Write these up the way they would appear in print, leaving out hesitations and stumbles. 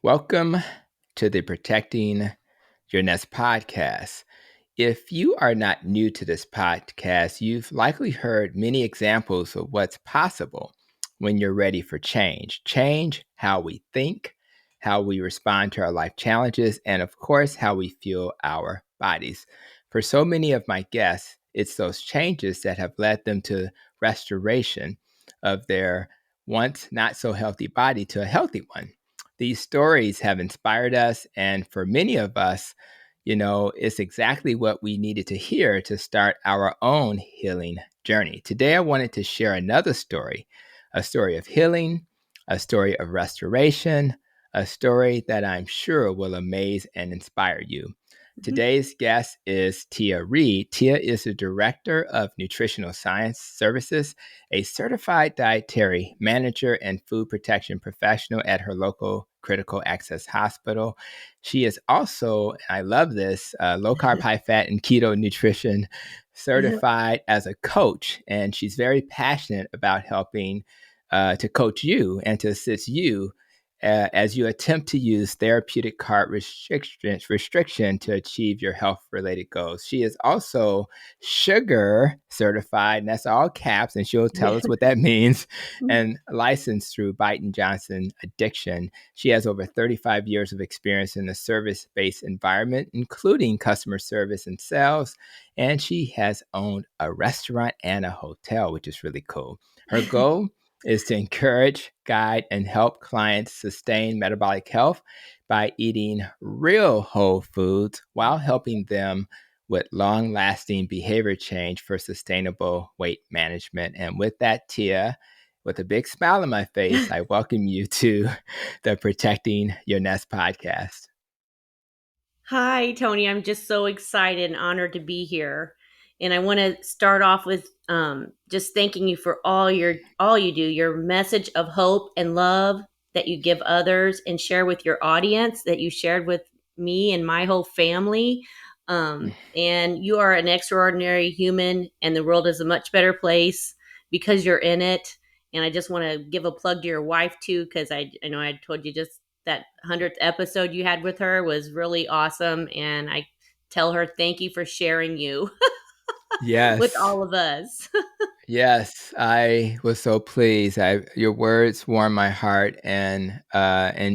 Welcome to the Protecting Your Nest podcast. If you are not new to this podcast, you've likely heard many examples of what's possible when you're ready for change. Change how we think, how we respond to our life challenges, and of course, how we fuel our bodies. For so many of my guests, it's those changes that have led them to restoration of their once not so healthy body to a healthy one. These stories have inspired us, and for many of us, it's exactly what we needed to hear to start our own healing journey. Today, I wanted to share another story, a story of healing, a story of restoration, a story that I'm sure will amaze and inspire you. Today's guest is Tia Reid. Tia is the Director of Nutritional Science Services, a certified dietary manager and food protection professional at her local critical access hospital. She is also, and I love this, low carb, high fat, and keto nutrition certified as a coach. And she's very passionate about helping to coach you and to assist you as you attempt to use therapeutic carb restriction to achieve your health-related goals. She is also sugar certified, and that's all caps, and she'll tell us what that means, and licensed through Biden Johnson Addiction. She has over 35 years of experience in the service-based environment, including customer service and sales, and she has owned a restaurant and a hotel, which is really cool. Her goal is to encourage, guide, and help clients sustain metabolic health by eating real whole foods while helping them with long-lasting behavior change for sustainable weight management. And with that, Tia, with a big smile on my face, I welcome you to the Protecting Your Nest podcast. Hi, Tony. I'm just so excited and honored to be here. And I want to start off with just thanking you for all you do, your message of hope and love that you give others and share with your audience that you shared with me and my whole family. And you are an extraordinary human, and the world is a much better place because you're in it. And I just want to give a plug to your wife too, because I know I told you just that 100th episode you had with her was really awesome. And I tell her, thank you for sharing you with Yes. all of us. Yes, I was so pleased. Your words warmed my heart, and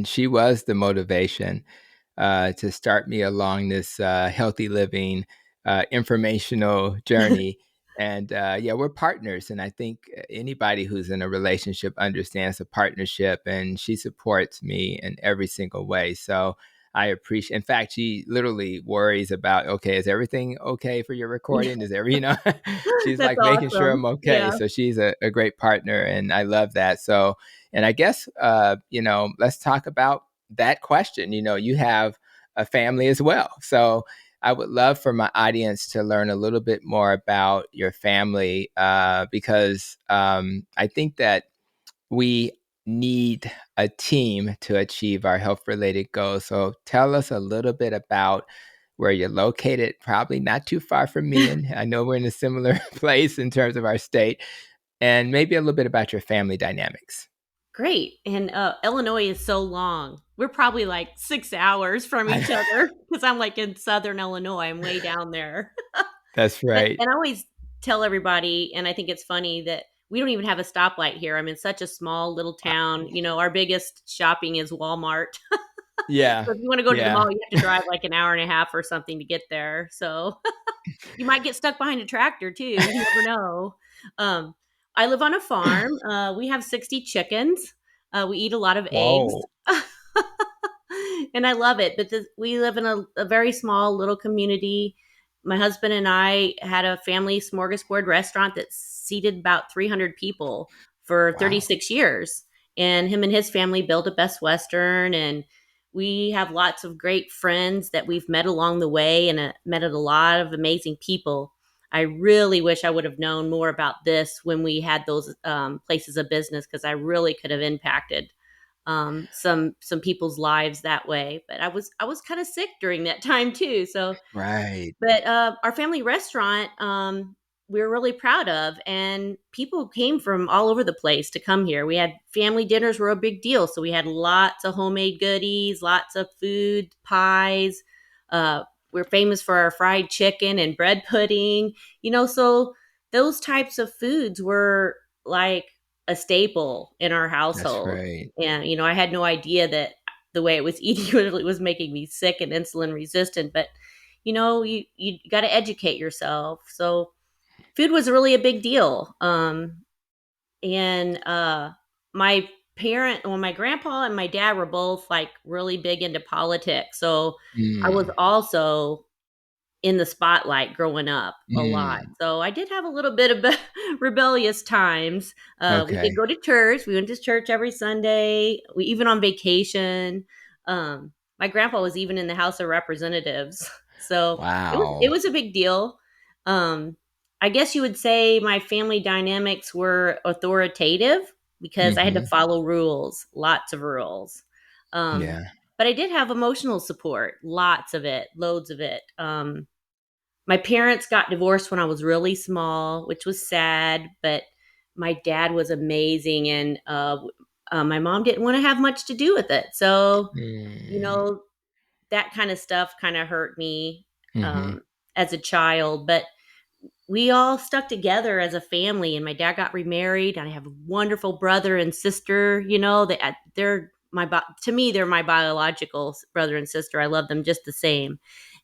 she was the motivation to start me along this healthy living, informational journey. And yeah, we're partners, and I think anybody who's in a relationship understands a partnership, and she supports me in every single way. So I appreciate. In fact, she literally worries about, okay, is everything okay for your recording? Is she's That's like making sure I'm awesome. okay. Yeah. So she's a great partner, and I love that. So, and I guess, let's talk about that question. You have a family as well. So I would love for my audience to learn a little bit more about your family because I think that we need a team to achieve our health related goals. So tell us a little bit about where you're located, probably not too far from me. And I know we're in a similar place in terms of our state, and maybe a little bit about your family dynamics. Great. And Illinois is so long. We're probably like 6 hours from each other because I'm like in Southern Illinois. I'm way down there. That's But right. and I always tell everybody, and I think it's funny that we don't even have a stoplight here. I'm in such a small little town. You know, our biggest shopping is Walmart. Yeah. So if you want to go to the Yeah. mall, you have to drive like an hour and a half or something to get there. So you might get stuck behind a tractor too. You never know. Um, I live on a farm. We have 60 chickens. We eat a lot of eggs. Whoa. And I love it. But we live in a very small little community. My husband and I had a family smorgasbord restaurant that seated about 300 people for Wow. 36 years. And him and his family built a Best Western. And we have lots of great friends that we've met along the way and met a lot of amazing people. I really wish I would have known more about this when we had those places of business because I really could have impacted some people's lives that way. But I was kind of sick during that time too. So, Right. but our family restaurant we were really proud of. And people came from all over the place to come here. We had family dinners were a big deal. So we had lots of homemade goodies, lots of food, pies. We're famous for our fried chicken and bread pudding, so those types of foods were like a staple in our That's household. right. And, I had no idea that the way it was eating really was making me sick and insulin resistant. But, you got to educate yourself. So food was really a big deal. And my my grandpa and my dad were both like really big into politics. So I was Mm, also in the spotlight growing up a lot. mm, So I did have a little bit of rebellious times. We okay. did go to church. We went to church every Sunday. We even on vacation. My grandpa was even in the House of Representatives. So it Wow. was a big deal. Um, I guess you would say my family dynamics were authoritative because I had to Mm-hmm. follow rules, lots of rules. Um, Yeah. but I did have emotional support, lots of it, loads of it. My parents got divorced when I was really small, which was sad, but my dad was amazing. And my mom didn't want to have much to do with it. So, you Mm, know, that kind of stuff kind of hurt me mm-hmm. um, as a child. But we all stuck together as a family, and my dad got remarried, and I have a wonderful brother and sister. They're to me, they're my biological brother and sister. I love them just the same.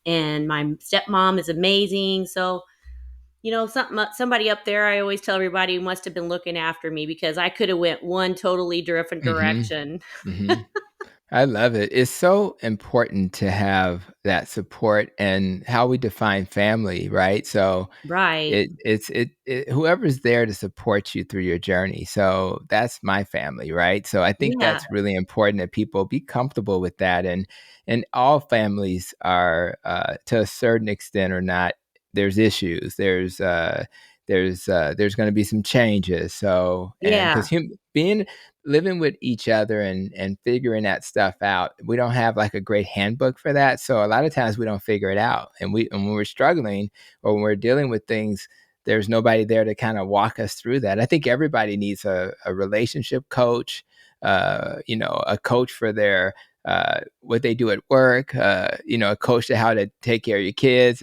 And my stepmom is amazing. So, somebody up there, I always tell everybody, must have been looking after me, because I could have went one totally different Mm-hmm. direction. Mm-hmm. I love it. It's so important to have that support and how we define family, right? So Right. it whoever's there to support you through your journey. So that's my family, right? So I think Yeah. that's really important that people be comfortable with that, and all families are to a certain extent or not. There's issues. There's going to be some changes. So and Yeah. because being living with each other and figuring that stuff out, we don't have like a great handbook for that. So a lot of times we don't figure it out, and when we're struggling or when we're dealing with things, there's nobody there to kind of walk us through that. I think everybody needs a relationship coach, a coach for their what they do at work, a coach to how to take care of your kids,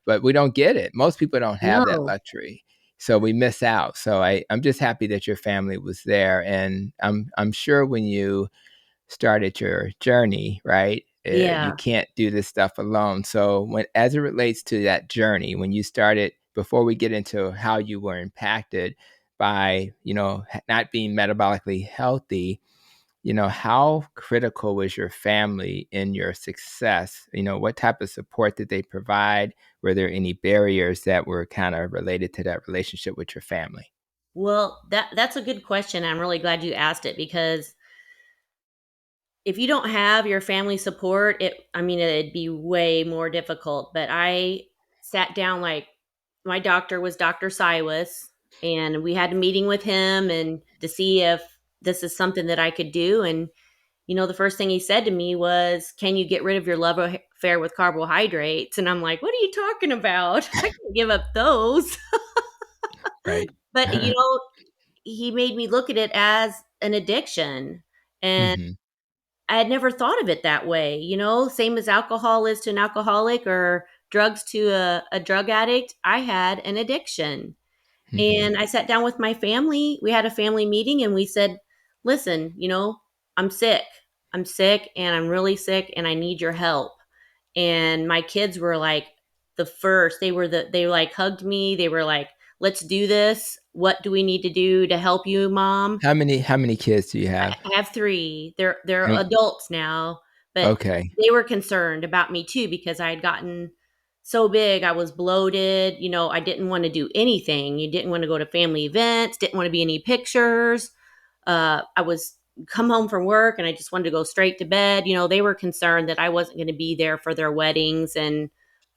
but we don't get it. Most people don't have that No. luxury, so we miss out. So I'm just happy that your family was there, and I'm sure when you started your journey, right? You Yeah. can't do this stuff alone. So as it relates to that journey, when you started, before we get into how you were impacted by, not being metabolically healthy, how critical was your family in your success? What type of support did they provide? Were there any barriers that were kind of related to that relationship with your family? Well, that's a good question. I'm really glad you asked it, because if you don't have your family support, it'd be way more difficult. But I sat down, like, my doctor was Dr. Cywes, and we had a meeting with him and to see if this is something that I could do. And the first thing he said to me was, "Can you get rid of your love affair with carbohydrates?" And I'm like, "What are you talking about? I can't give up those." Right. But he made me look at it as an addiction. And Hmm. I had never thought of it that way, same as alcohol is to an alcoholic, or drugs to a drug addict. I had an addiction. Hmm. And I sat down with my family. We had a family meeting, and we said, "Listen, I'm sick. I'm sick, and I'm really sick, and I need your help." And my kids were like they like hugged me. They were like, "Let's do this. What do we need to do to help you, mom?" How many kids do you I have? have 3. They're And adults now, but okay. they were concerned about me too, because I had gotten so big. I was bloated. I didn't want to do anything. You didn't want to go to family events, didn't want to be any pictures. I was come home from work and I just wanted to go straight to bed. They were concerned that I wasn't going to be there for their weddings and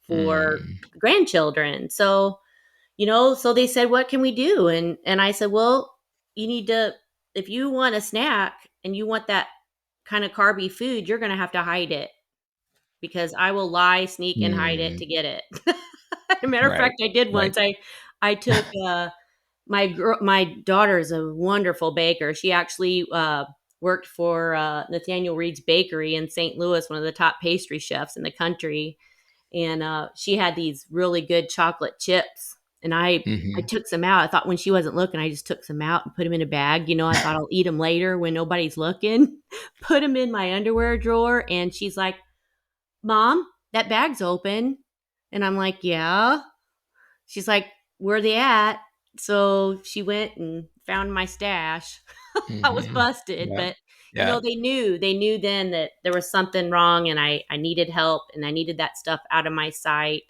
for Mm, grandchildren. So they said, "What can we do?" And I said, "Well, you need to, if you want a snack and you want that kind of carby food, you're going to have to hide it, because I will lie, sneak, and hide it mm, to get it." As a matter of right, fact, I did right. once. I took my daughter is a wonderful baker. She actually worked for Nathaniel Reed's Bakery in St. Louis, one of the top pastry chefs in the country, and she had these really good chocolate chips. And I Hmm. took some out. I thought when she wasn't looking, I just took some out and put them in a bag. I thought I'll eat them later when nobody's looking. Put them in my underwear drawer, and she's like, "Mom, that bag's open." And I'm like, "Yeah." She's like, "Where they at?" So she went and found my stash. I was Hmm. busted, Yep. but Yep. they knew then that there was something wrong, and I needed help, and I needed that stuff out of my sight.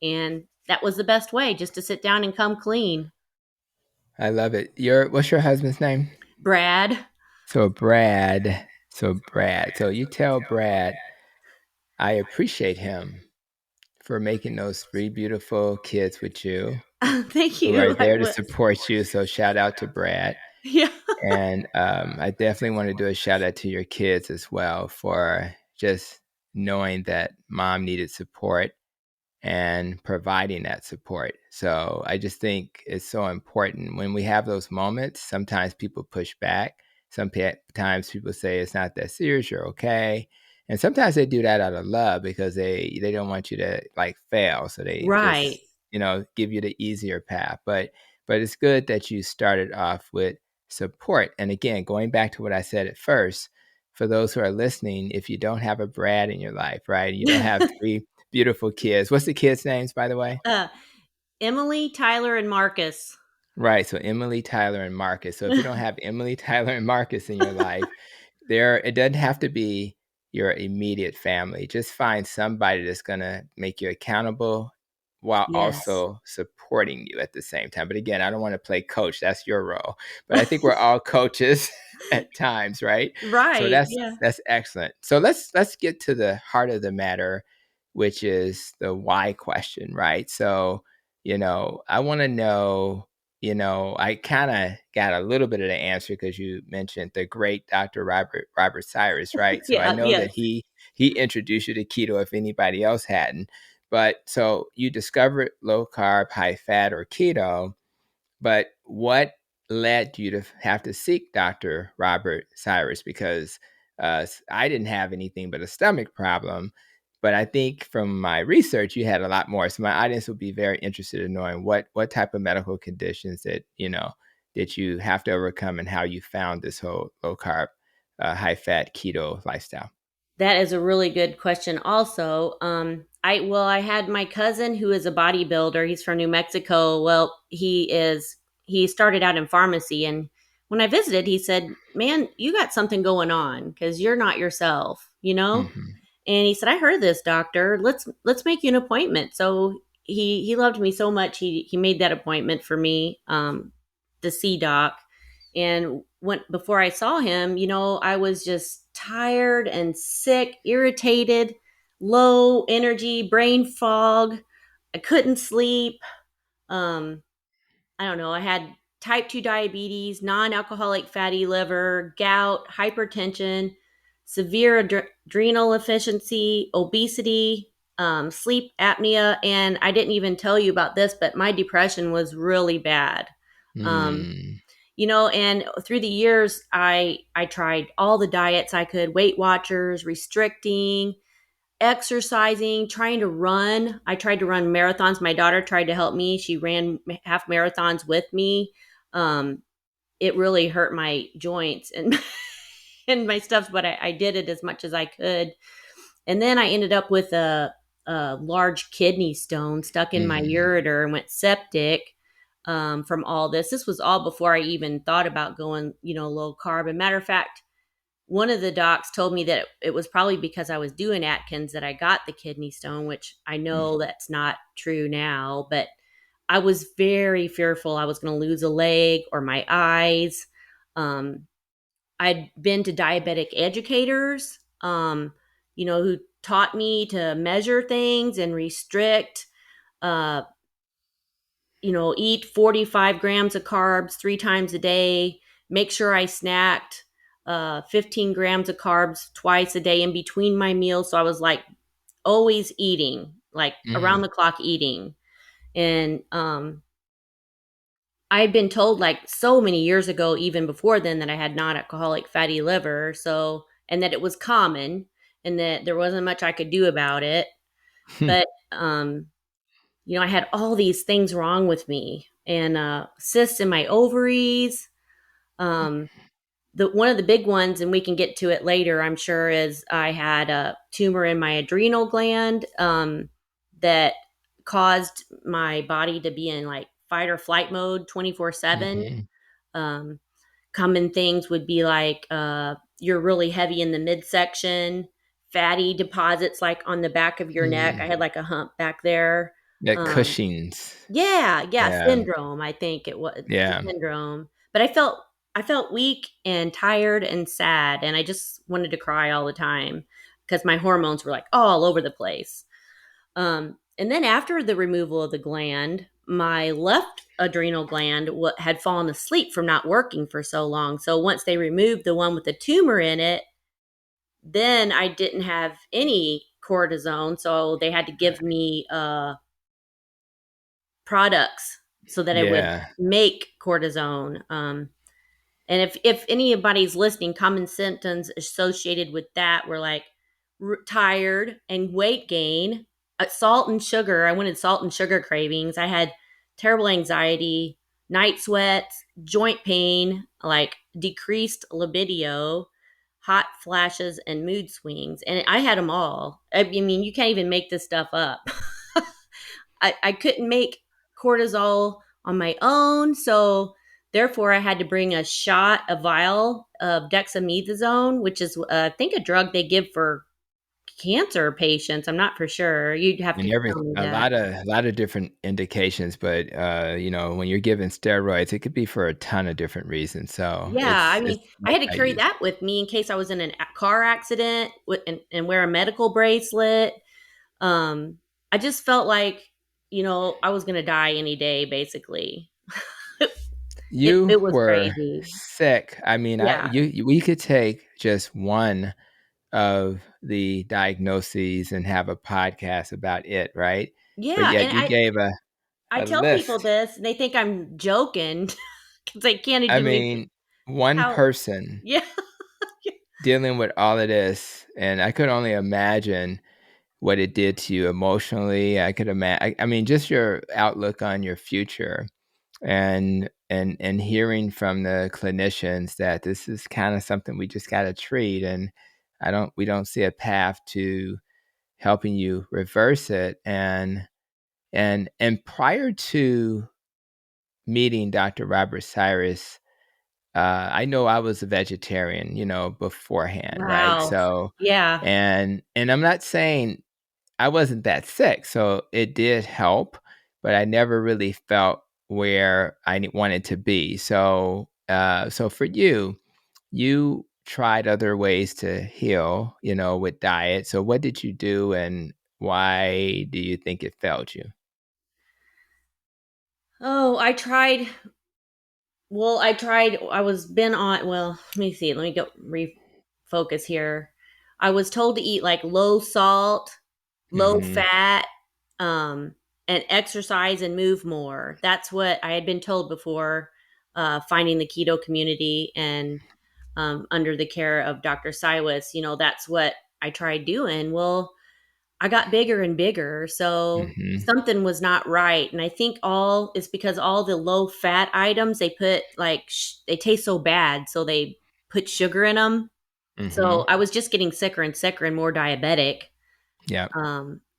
And that was the best way, just to sit down and come clean. I love it. What's your husband's name? Brad. So Brad. So Brad. So you tell Brad I appreciate him for making those three beautiful kids with you Thank who are you. I there to was. support you. So shout out to Brad. Yeah. And I definitely want to do a shout out to your kids as well for just knowing that mom needed support and providing that support. So I just think it's so important when we have those moments. Sometimes people push back. Sometimes people say it's not that serious. You're okay. And sometimes they do that out of love because they don't want you to like fail. So they Right. just give you the easier path. But it's good that you started off with support. And again, going back to what I said at first, for those who are listening, if you don't have a Brad in your life, right, and you don't have three beautiful kids. What's the kids' names, by the way? uh, Emily, Tyler, and Marcus. Right. So Emily, Tyler, and Marcus. So if you don't have Emily, Tyler, and Marcus in your life, it doesn't have to be your immediate family. Just find somebody that's gonna make you accountable while Yes. also supporting you at the same time. But again, I don't want to play coach. That's your role. But I think we're all coaches at times, right? So Right. that's Yeah. that's excellent. So let's get to the heart of the matter, which is the why question, right? So, I want to know, I kind of got a little bit of the answer because you mentioned the great Dr. Robert Cyrus, right? So I Yeah. know Yes. that he introduced you to keto if anybody else hadn't. But so you discovered low carb, high fat, or keto, but what led you to have to seek Dr. Robert Cyrus? Because I didn't have anything but a stomach problem. But I think from my research, you had a lot more. So my audience will be very interested in knowing what type of medical conditions that you have to overcome and how you found this whole low carb, high fat keto lifestyle. That is a really good question. Also, I had my cousin who is a bodybuilder. He's from New Mexico. Well, he started out in pharmacy, and when I visited, he said, "Man, you got something going on because you're not yourself, you know." Hmm. And he said, "I heard this, doctor. Let's make you an appointment." So he loved me so much. He made that appointment for me to see doc. And when before I saw him, I was just tired and sick, irritated, low energy, brain fog. I couldn't sleep. Um, I don't know. I had type 2 diabetes, non alcoholic fatty liver, gout, hypertension, severe adrenal insufficiency, obesity, sleep apnea. And I didn't even tell you about this, but my depression was really bad. Um, Mm. and through the years, I tried all the diets I could, Weight Watchers, restricting, exercising, trying to run. I tried to run marathons. My daughter tried to help me. She ran half marathons with me. Um, it really hurt my joints and and my stuff, but I did it as much as I could. And then I ended up with a large kidney stone stuck in my Hmm. ureter and went septic from all this. This was all before I even thought about going, low carb. And matter of fact, one of the docs told me that it was probably because I was doing Atkins that I got the kidney stone, which I know that's not true now, but I was very fearful I was going to lose a leg or my eyes. Um, I'd been to diabetic educators, who taught me to measure things and restrict, uh, eat 45 grams of carbs 3 times a day, make sure I snacked 15 grams of carbs twice a day in between my meals. So I was like always eating, like around Hmm. the clock eating. And I'd been told like so many years ago, even before then, that I had non-alcoholic fatty liver. So, and that it was common and that there wasn't much I could do about it. But, I had all these things wrong with me and cysts in my ovaries. Um, the one of the big ones, and we can get to it later, I'm sure, is I had a tumor in my adrenal gland that caused my body to be in like fight or flight mode 24/7. Mm-hmm. Um, Common things would be like you're really heavy in the midsection, fatty deposits like on the back of your neck. I Mm. had like a hump back there. That Um, Cushing's. yeah, Yeah. syndrome. I think it was the Yeah. syndrome. But I felt weak and tired and sad, and I just wanted to cry all the time because my hormones were like all over the place. And then after the removal of the gland, my left adrenal gland had fallen asleep from not working for so long. So once they removed the one with the tumor in it, then I didn't have any cortisone. So they had to give me products so that it would Yeah. make cortisone. And if anybody's listening, common symptoms associated with that were like tired and weight gain, salt and sugar. I wanted salt and sugar cravings. I had terrible anxiety, night sweats, joint pain, like decreased libido, hot flashes, and mood swings. And I had them all. I mean, you can't even make this stuff up. I couldn't make cortisol on my own. So therefore, I had to bring a vial of dexamethasone, which is, I think, a drug they give for cancer patients. I'm not for sure. You'd have to And tell me a that. lot of different indications, but when you're given steroids, it could be for a ton of different reasons. So Yeah, I it's mean, I had to carry multi-use. that with me in case I was in a car accident and wear a medical bracelet. Um, I just felt like, I was going to die any day, basically. it, You it was were crazy. sick. I mean, Yeah. we could take just one of the diagnoses and have a podcast about it, right? But Yeah. yet And you gave I a tell people list. this and they think I'm joking because they can't I even make mean, one how, person yeah. dealing with all of this, and I could only imagine what it did to you emotionally. I could imagine. I mean, just your outlook on your future, and hearing from the clinicians that this is kind of something we just got to treat, and we don't see a path to helping you reverse it. And prior to meeting Dr. Robert Cyrus, I know I was a vegetarian, beforehand, right? Wow. So, Yeah. and I'm not saying I wasn't that sick, so it did help, but I never really felt where wanted to be. So, so for you, you tried other ways to heal, with diet. So, what did you do, and why do you think it failed you? Oh, I was been on, well, let me see. Let me go refocus here. I was told to eat like low salt, low Hmm. fat, um, and exercise and move more. That's what I had been told before finding the keto community and under the care of Dr. Cywes. That's what I tried doing. Well, I got bigger and bigger, so Hmm. something was not right. And I think all is because all the low fat items they put like they taste so bad, so they put sugar in them. Hmm. So I was just getting sicker and sicker and more diabetic Yeah.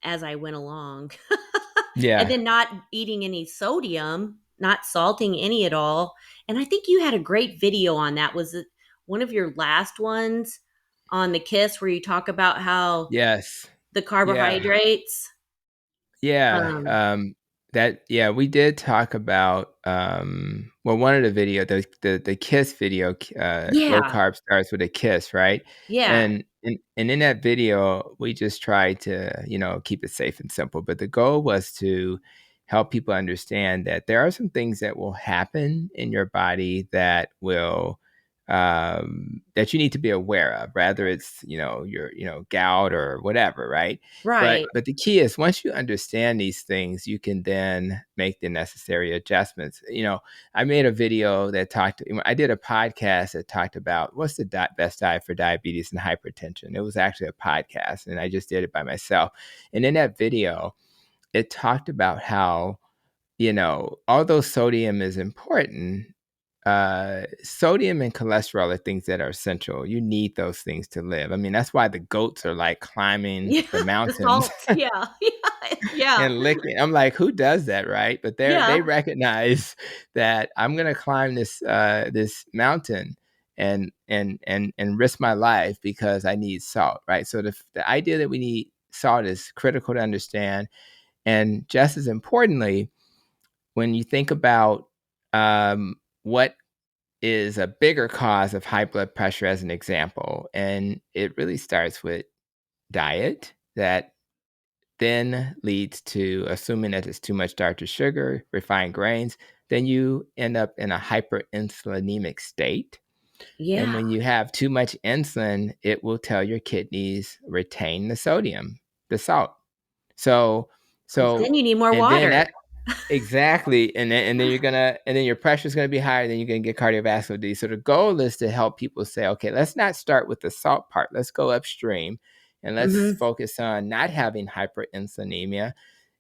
as I went along. And Yeah. then not eating any sodium, not salting any at all. And I think you had a great video on that. Was it one of your last ones on the Kiss where you talk about how Yes. the Yeah. carbohydrates? Yeah, Um, yeah, we did talk about, well, one of the video, the KISS video, low yeah, carb starts with a kiss, right? yeah. And in that video, we just tried to, keep it safe and simple, but the goal was to help people understand that there are some things that will happen in your body that will, that you need to be aware of, rather it's your gout or whatever, right? But Right. the key is once you understand these things, you can then make the necessary adjustments. I made a video that I did a podcast that talked about what's the best diet for diabetes and hypertension. It was actually a podcast, and I just did it by myself. And in that video, it talked about how although sodium is important, sodium and cholesterol are things that are essential. You need those things to live. I mean, that's why the goats are like climbing Yeah. the The mountains salt. Yeah. Yeah. Yeah. and licking. I'm like, who does that, right? But they Yeah. recognize that I'm gonna climb this mountain and risk my life because I need salt, right? So the idea that we need salt is critical to understand, and just as importantly, when you think about what is a bigger cause of high blood pressure as an example, and it really starts with diet that then leads to assuming that it's too much starch or sugar, refined grains, then you end up in a hyperinsulinemic state. And Yeah. when you have too much insulin, it will tell your kidneys retain the sodium, the salt. So Then you need more and then water. that exactly, and then your pressure is gonna be higher, then you're gonna get cardiovascular disease. So the goal is to help people say, okay, let's not start with the salt part. Let's go upstream, and let's Hmm. focus on not having hyperinsulinemia.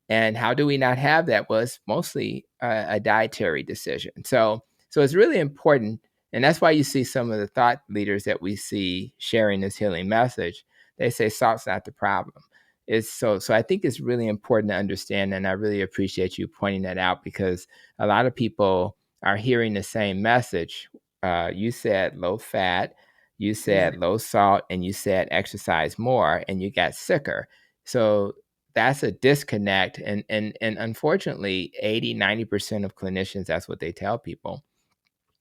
And how do we not have that? Well, it's mostly a dietary decision. So it's really important, and that's why you see some of the thought leaders that we see sharing this healing message. They say salt's not the problem. It's so I think it's really important to understand, and I really appreciate you pointing that out because a lot of people are hearing the same message. You said low fat, you Yeah. said low salt, and you said exercise more, and you got sicker. So that's a disconnect, and unfortunately 80-90% of clinicians, that's what they tell people,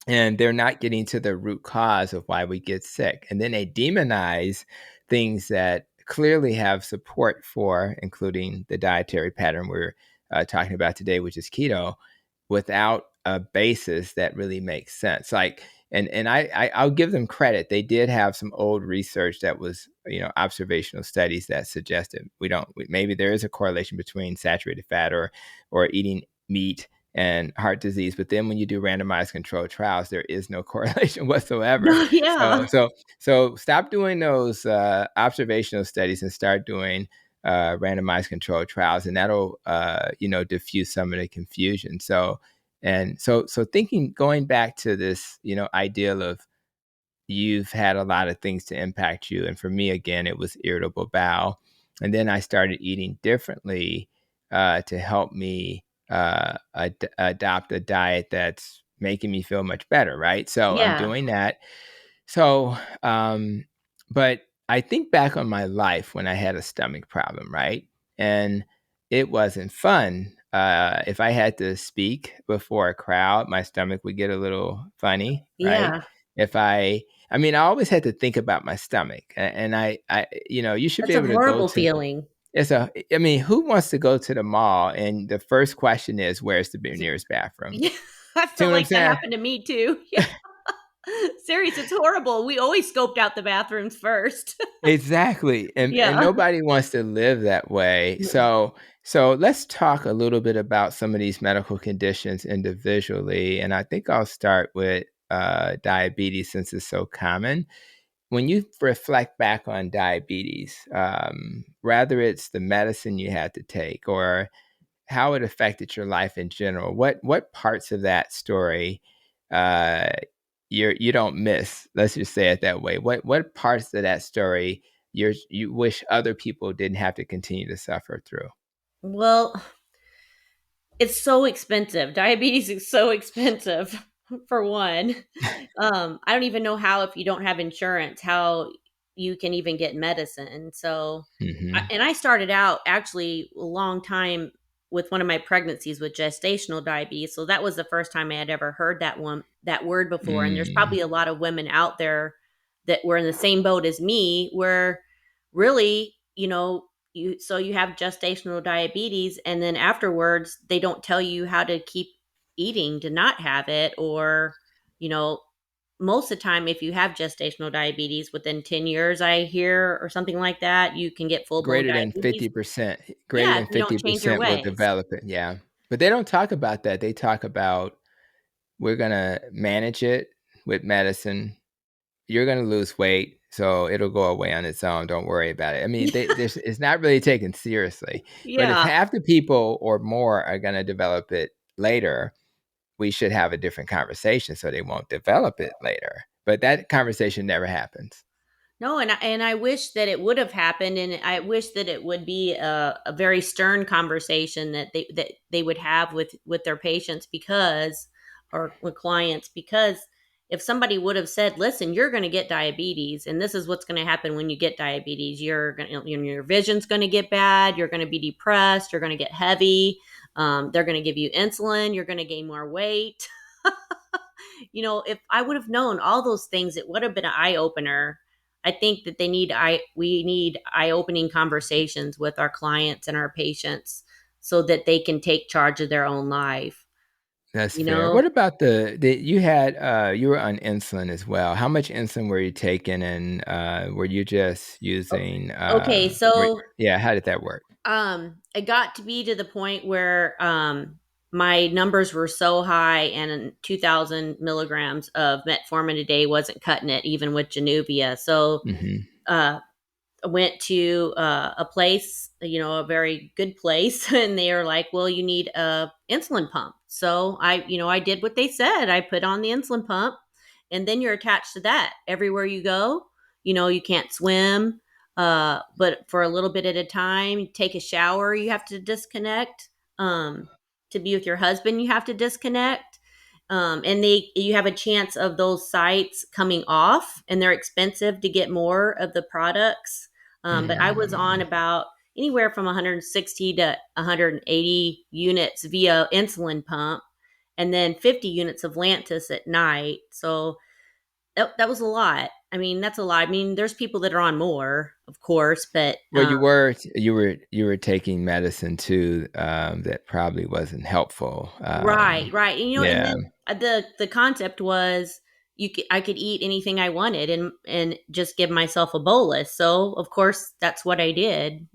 and they're not getting to the root cause of why we get sick. And then they demonize things that clearly have support for, including the dietary pattern we're talking about today, which is keto, without a basis that really makes sense. Like, and I'll give them credit. They did have some old research that was, observational studies that suggested maybe there is a correlation between saturated fat or eating meat and heart disease. But then when you do randomized controlled trials, there is no correlation whatsoever. No, yeah. So stop doing those observational studies and start doing randomized controlled trials, and that'll diffuse some of the confusion. So thinking, going back to this ideal of you've had a lot of things to impact you, and for me again it was irritable bowel, and then I started eating differently to help me adopt a diet that's making me feel much better, right? So I'm Yeah. doing that. So, but I think back on my life when I had a stomach problem, right? And it wasn't fun. If I had to speak before a crowd, my stomach would get a little funny, right? Yeah. If I mean, I always had to think about my stomach, and you should be That's a able to go horrible to. feeling. I mean, who wants to go to the mall and the first question is, "Where's the nearest bathroom?" Yeah. I See felt what I'm like that saying? happened to me too. Yeah. Serious, it's horrible. We always scoped out the bathrooms first. Exactly, and Yeah. nobody wants to live that way. No. So let's talk a little bit about some of these medical conditions individually, and I think I'll start with diabetes since it's so common. When you reflect back on diabetes, rather it's the medicine you had to take or how it affected your life in general, what parts of that story uh, you don't miss? Let's just say it that way. What parts of that story you wish other people didn't have to continue to suffer through? Well, it's so expensive. Diabetes is so expensive for one. I don't even know how, if you don't have insurance, how you can even get medicine. So, Hmm. and I started out actually a long time with one of my pregnancies with gestational diabetes. So that was the first time I had ever heard that word before. And there's Mm. probably a lot of women out there that were in the same boat as me, where really, you have gestational diabetes, and then afterwards they don't tell you how to keep eating to not have it, or you know most of the time, if you have gestational diabetes within 10 years, I hear, or something like that, you can get full blown Greater than diabetes. 50%, greater Yeah, if than you don't change your 50% will ways. develop it. Yeah. But they don't talk about that. They talk about we're going to manage it with medicine. You're going to lose weight, so it'll go away on its own. Don't worry about it. I mean, it's not really taken seriously. But if Yeah. half the people or more are going to develop it later, we should have a different conversation so they won't develop it later. But that conversation never happens. No, and I wish that it would have happened, and I wish that it would be a very stern conversation that they would have with their patients, because, or with clients, because if somebody would have said, "Listen, you're going to get diabetes, and this is what's going to happen when you get diabetes. You're going to, your vision's going to get bad. You're going to be depressed. You're going to get heavy. They're going to give you insulin. You're going to gain more weight." If I would have known all those things, it would have been an eye opener. I think that we need eye opening conversations with our clients and our patients so that they can take charge of their own life. That's You fair. know, What about you were on insulin as well. How much insulin were you taking, and were you just using okay, so how did that work? it got to be to the point where my numbers were so high, and 2,000 milligrams of metformin a day wasn't cutting it, even with Januvia. So Hmm. uh, went to a place, a very good place, and they are like, "Well, you need a insulin pump." So I did what they said. I put on the insulin pump, and then you're attached to that everywhere you go. You can't swim, but for a little bit at a time. Take a shower, you have to disconnect. To be with your husband, you have to disconnect. And you have a chance of those sites coming off, and they're expensive to get more of the products. But I was on Mm. about anywhere from 160 to 180 units via insulin pump, and then 50 units of Lantus at night. So that was a lot. I mean, that's a lot. I mean, there's people that are on more, of course, but Well, you were taking medicine too that probably wasn't helpful. right, right. And Yeah, then the concept was I could eat anything I wanted, and just give myself a bolus. So of course that's what I did.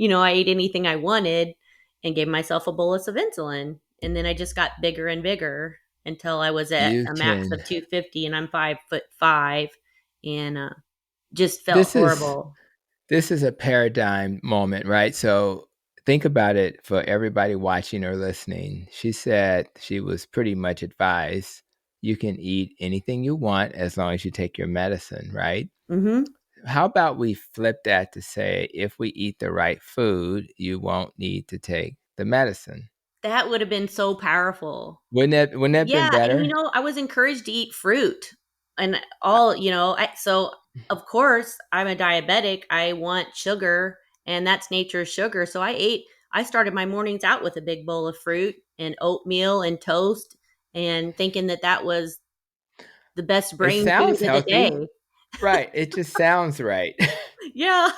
I ate anything I wanted and gave myself a bolus of insulin. And then I just got bigger and bigger until I was at you a max can. of 250, and I'm 5'5", and just felt This is horrible. this is a paradigm moment, right? So think about it for everybody watching or listening. She said she was pretty much advised you can eat anything you want as long as you take your medicine, right? Hmm. How about we flip that to say if we eat the right food, you won't need to take the medicine. That would have been so powerful. Wouldn't that been Yeah, and better? I was encouraged to eat fruit and all, so of course I'm a diabetic. I want sugar, and that's nature's sugar. So I started my mornings out with a big bowl of fruit and oatmeal and toast, and thinking that that was the best It brain food sounds of the healthy. day. Right. It just sounds right. Yeah.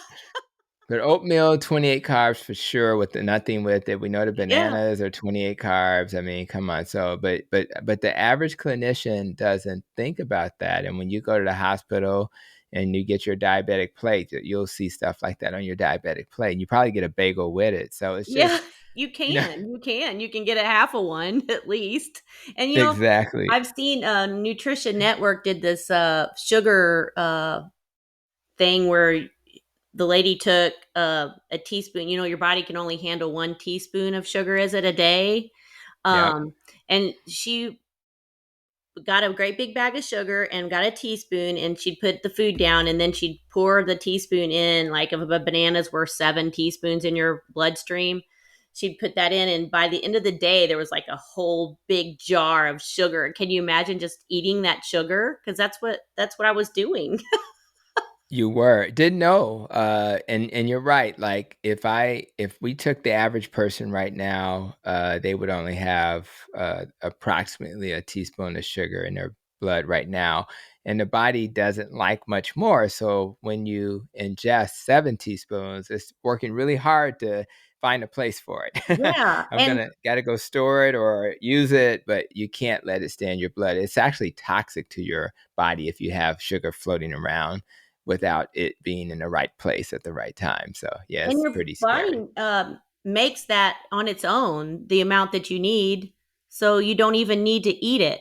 But oatmeal, 28 carbs for sure, with nothing with it. We know the Yeah. bananas are 28 carbs. I mean, come on. So, but the average clinician doesn't think about that. And when you go to the hospital and you get your diabetic plate, you'll see stuff like that on your diabetic plate. And you probably get a bagel with it. So it's Yeah, just, you you know, can. You can get a half of one at least. And exactly. I've seen Nutrition Network did this sugar thing where the lady took a teaspoon. Your body can only handle 1 teaspoon of sugar, is it, a day? Yep. And she got a great big bag of sugar and got a teaspoon, and she'd put the food down, and then she'd pour the teaspoon in. Like if a banana's worth 7 teaspoons in your bloodstream, she'd put that in, and by the end of the day there was like a whole big jar of sugar. Can you imagine just eating that sugar? Because that's what I was doing. You were. Didn't know. And you're right. Like if we took the average person right now, they would only have approximately a teaspoon of sugar in their blood right now. And the body doesn't like much more. So when you ingest 7 teaspoons, it's working really hard to find a place for it. Yeah. I'm And gonna gotta go store it or use it, but you can't let it stay in your blood. It's actually toxic to your body if you have sugar floating around without it being in the right place at the right time. So yeah, and it's your pretty scary. body makes that on its own, the amount that you need. So you don't even need to eat it.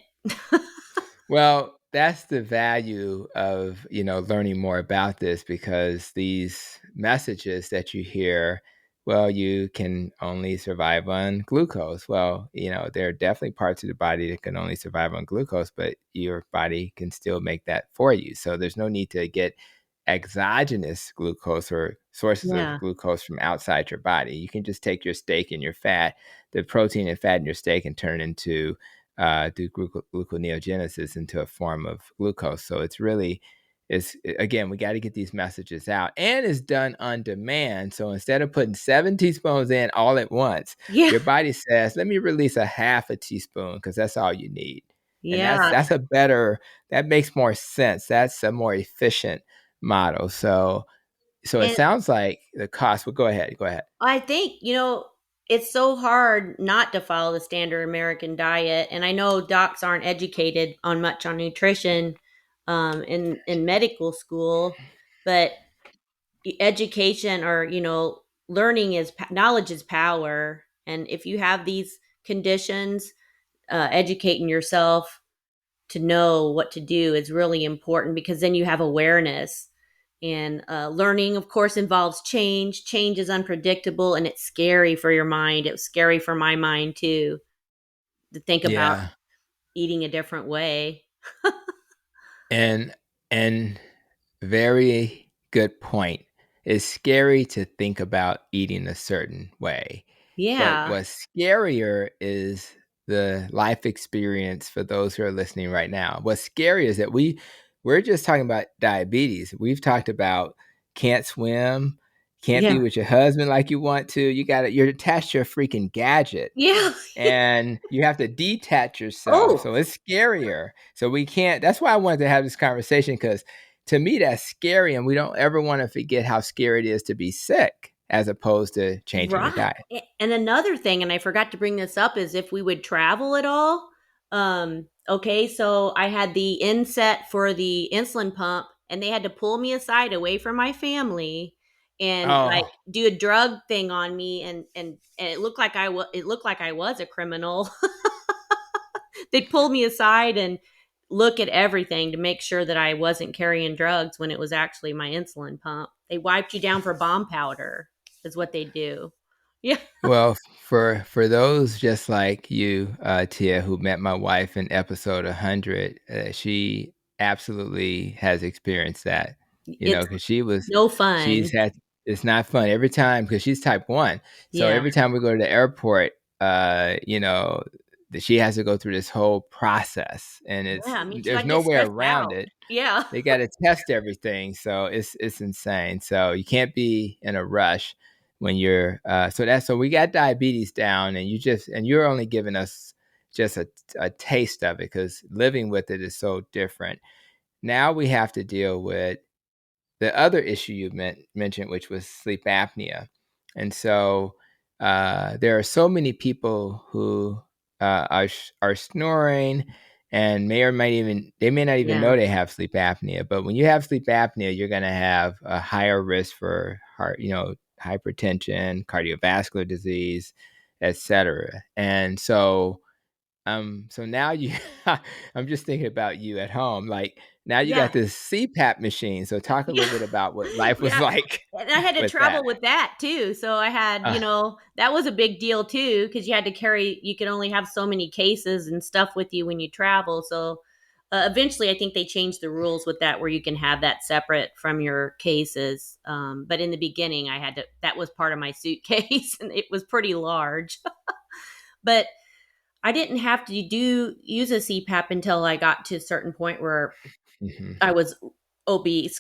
Well, that's the value of, learning more about this because these messages that you hear, well, you can only survive on glucose. Well, there are definitely parts of the body that can only survive on glucose, but your body can still make that for you. So there's no need to get exogenous glucose or sources of Yeah. glucose from outside your body. You can just take your steak and your fat, the protein and fat in your steak, and turn it into do gluconeogenesis into a form of glucose. So it's really, it's again, we got to get these messages out, and it's done on demand. So instead of putting 7 teaspoons in all at once, Yeah. your body says, "Let me release a half a teaspoon because that's all you need." And that's Yeah. that's a better, that makes more sense. That's a more efficient model. So it And sounds like the cost. Well, go ahead. I think, it's so hard not to follow the standard American diet. And I know docs aren't educated on much on nutrition in medical school, but education or, learning is knowledge is power. And if you have these conditions, educating yourself to know what to do is really important because then you have awareness. And learning, of course, involves change. Change is unpredictable and it's scary for your mind. It was scary for my mind too to think about Yeah. eating a different way. And and very good point. It's scary to think about eating a certain way. But Yeah. what's scarier is the life experience for those who are listening right now. What's scary is that we're just talking about diabetes. We've talked about can't swim, can't Yeah. be with your husband like you want to. You're attached to a freaking gadget Yeah. and you have to detach yourself. Oh, So it's scarier. So we can't, that's why I wanted to have this conversation because to me, that's scary. And we don't ever want to forget how scary it is to be sick as opposed to changing your right. diet. And another thing, and I forgot to bring this up, is if we would travel at all. Okay, so I had the inset for the insulin pump, and they had to pull me aside away from my family and like Oh, do a drug thing on me, and it looked like I was a criminal. They pulled me aside and look at everything to make sure that I wasn't carrying drugs when it was actually my insulin pump. They wiped you down for bomb powder, is what they do. Yeah. well, for those just like you, Tia, who met my wife in episode 100, she absolutely has experienced that, It's because no she's fun. had, it's not fun every time because she's type 1. So Yeah. every time we go to the airport, she has to go through this whole process and Yeah, me too. I there's no get way stressed around out. it. Yeah. They got to test everything, so it's insane. So you can't be in a rush when you're so we got diabetes down, and you're only giving us just a taste of it because living with it is so different. Now we have to deal with the other issue you mentioned, which was sleep apnea. And so there are so many people who are snoring and they may not even Yeah. know they have sleep apnea. But when you have sleep apnea, you're going to have a higher risk for heart, hypertension, cardiovascular disease, etc. And so now I'm just thinking about you at home. Like now you Yeah. got this CPAP machine. So talk a little Yeah. bit about what life was Yeah. like And I had to with that. travel with that too. So I had, Uh, that was a big deal too, because you could only have so many cases and stuff with you when you travel. So eventually, I think they changed the rules with that where you can have that separate from your cases. But in the beginning, that was part of my suitcase and it was pretty large. But I didn't have to use a CPAP until I got to a certain point where mhm, I was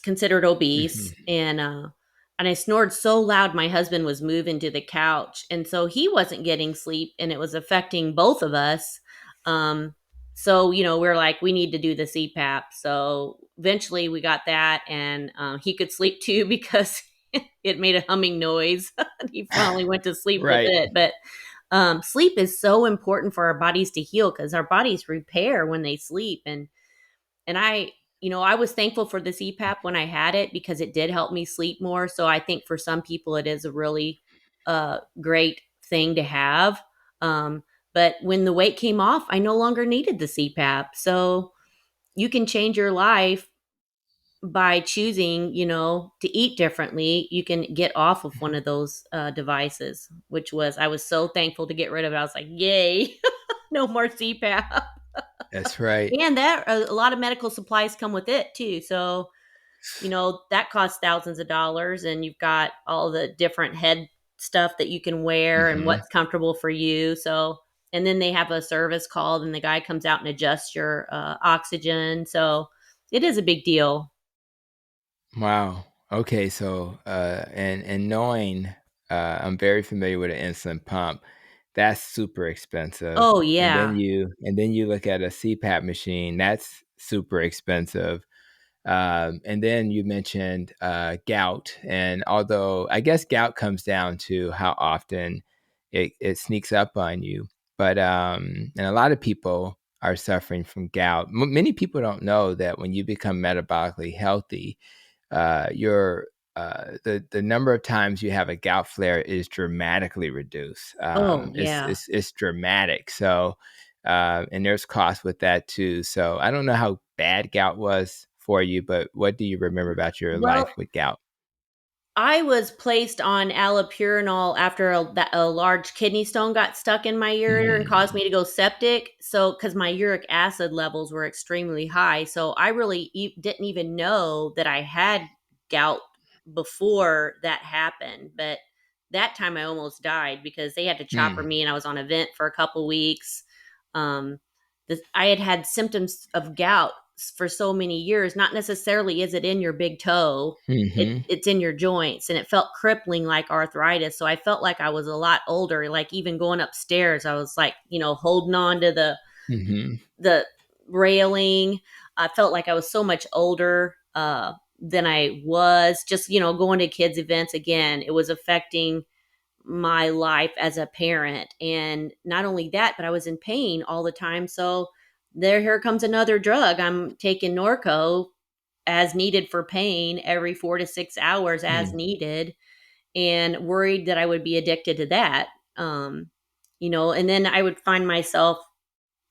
considered obese, mhm. and I snored so loud my husband was moving to the couch, and so he wasn't getting sleep, and it was affecting both of us. Um, so we're like, we need to do the CPAP. So eventually we got that, and he could sleep too because it made a humming noise. He finally went to sleep with Right. it. But sleep is so important for our bodies to heal because our bodies repair when they sleep. And I was thankful for the CPAP when I had it because it did help me sleep more. So I think for some people it is a really great thing to have. Um, but when the weight came off, I no longer needed the CPAP. So you can change your life by choosing, to eat differently. You can get off of one of those devices, which was, I was so thankful to get rid of it. I was like, yay, no more CPAP. That's right. And that a lot of medical supplies come with it too. So, that costs thousands of dollars, and you've got all the different head stuff that you can wear and Hmm. what's comfortable for you. So, and then they have a service called, and the guy comes out and adjusts your oxygen. So, it is a big deal. Wow. Okay. So, and knowing, I'm very familiar with an insulin pump. That's super expensive. Oh And then yeah. you look at a CPAP machine. That's super expensive. And then you mentioned gout, and although I guess gout comes down to how often it sneaks up on you, but and a lot of people are suffering from gout. Many people don't know that when you become metabolically healthy, your the number of times you have a gout flare is dramatically reduced. Oh It's yeah. it's dramatic. So, and there's cost with that too. So I don't know how bad gout was for you, but what do you remember about your life Well, with gout? I was placed on allopurinol after a large kidney stone got stuck in my ureter and caused Mm, me to go septic. So, because my uric acid levels were extremely high, so I really didn't even know that I had gout before that happened. But that time I almost died because they had to chopper mm, me, and I was on a vent for a couple weeks. Um, I had had symptoms of gout for so many years. Not necessarily is it in your big toe, mm-hmm, it's in your joints, and it felt crippling like arthritis. So I felt like I was a lot older. Like even going upstairs, I was like, holding on to mm-hmm, the railing. I felt like I was so much older than I was. Just going to kids events again, it was affecting my life as a parent. And not only that, but I was in pain all the time. So here comes another drug. I'm taking Norco as needed for pain every 4 to 6 hours as mm, needed, and worried that I would be addicted to that. And then I would find myself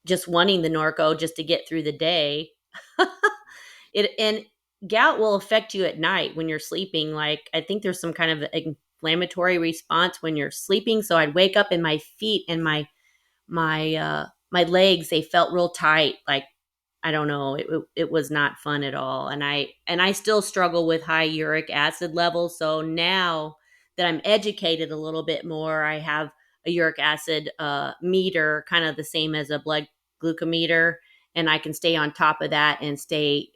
just wanting the Norco just to get through the day. And gout will affect you at night when you're sleeping. Like I think there's some kind of inflammatory response when you're sleeping. So I'd wake up and my feet and my legs, they felt real tight. Like I don't know. It was not fun at all, and I still struggle with high uric acid levels. So now that I'm educated a little bit more, I have a uric acid meter, kind of the same as a blood glucometer, and I can stay on top of that and stay,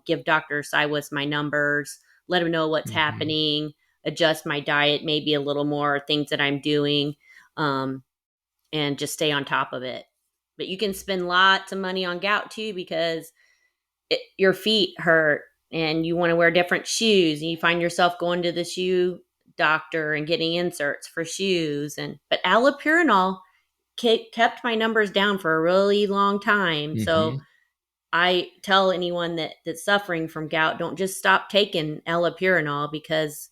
give Doctor Cywes my numbers, let him know what's mm-hmm, happening, adjust my diet, maybe a little more things that I'm doing. Um, and just stay on top of it. But you can spend lots of money on gout too because your feet hurt and you want to wear different shoes, and you find yourself going to the shoe doctor and getting inserts for shoes. But allopurinol kept my numbers down for a really long time. So mm-hmm, I tell anyone that's suffering from gout, don't just stop taking allopurinol, because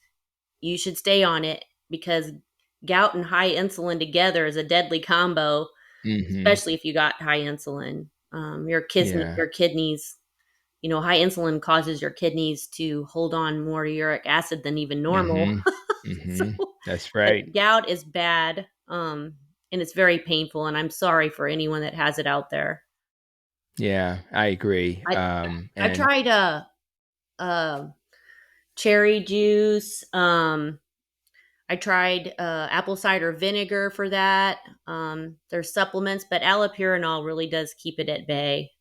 you should stay on it, because gout and high insulin together is a deadly combo, mm-hmm. especially if you got high insulin. Yeah. Your kidneys, high insulin causes your kidneys to hold on more uric acid than even normal. Mm-hmm, So, mm-hmm. That's but right. gout is bad, and it's very painful. And I'm sorry for anyone that has it out there. Yeah, I agree. I I And tried a cherry juice. I tried apple cider vinegar for that. There's supplements, but allopurinol really does keep it at bay.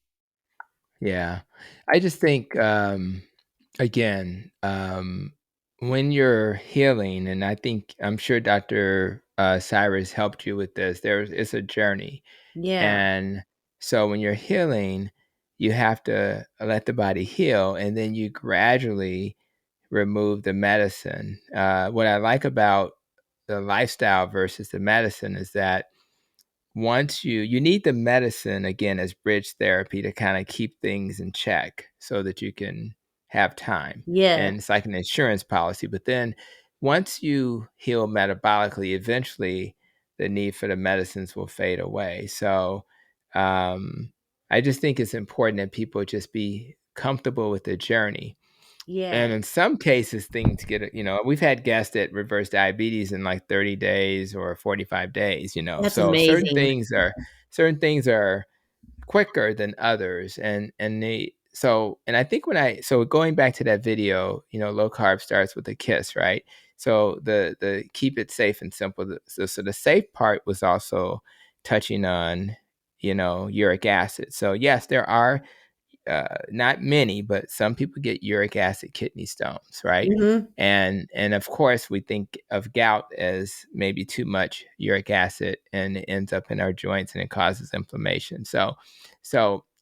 yeah, I just think, again, when you're healing, and I'm sure Dr. Cyrus helped you with this. It's a journey, Yeah. and so when you're healing, you have to let the body heal, and then you gradually remove the medicine. What I like about the lifestyle versus the medicine is that once you need the medicine again as bridge therapy to kind of keep things in check so that you can have time. Yeah. And it's like an insurance policy. But then once you heal metabolically, eventually the need for the medicines will fade away. So I just think it's important that people just be comfortable with the journey. Yeah. And in some cases, things get, we've had guests that reverse diabetes in like 30 days or 45 days, That's So amazing. certain things are quicker than others. And I think so going back to that video, low carb starts with a kiss, right? So the keep it safe and simple. So the safe part was also touching on, uric acid. So yes, there are not many, but some people get uric acid kidney stones, right? Hmm. And of course, we think of gout as maybe too much uric acid, and it ends up in our joints and it causes inflammation. So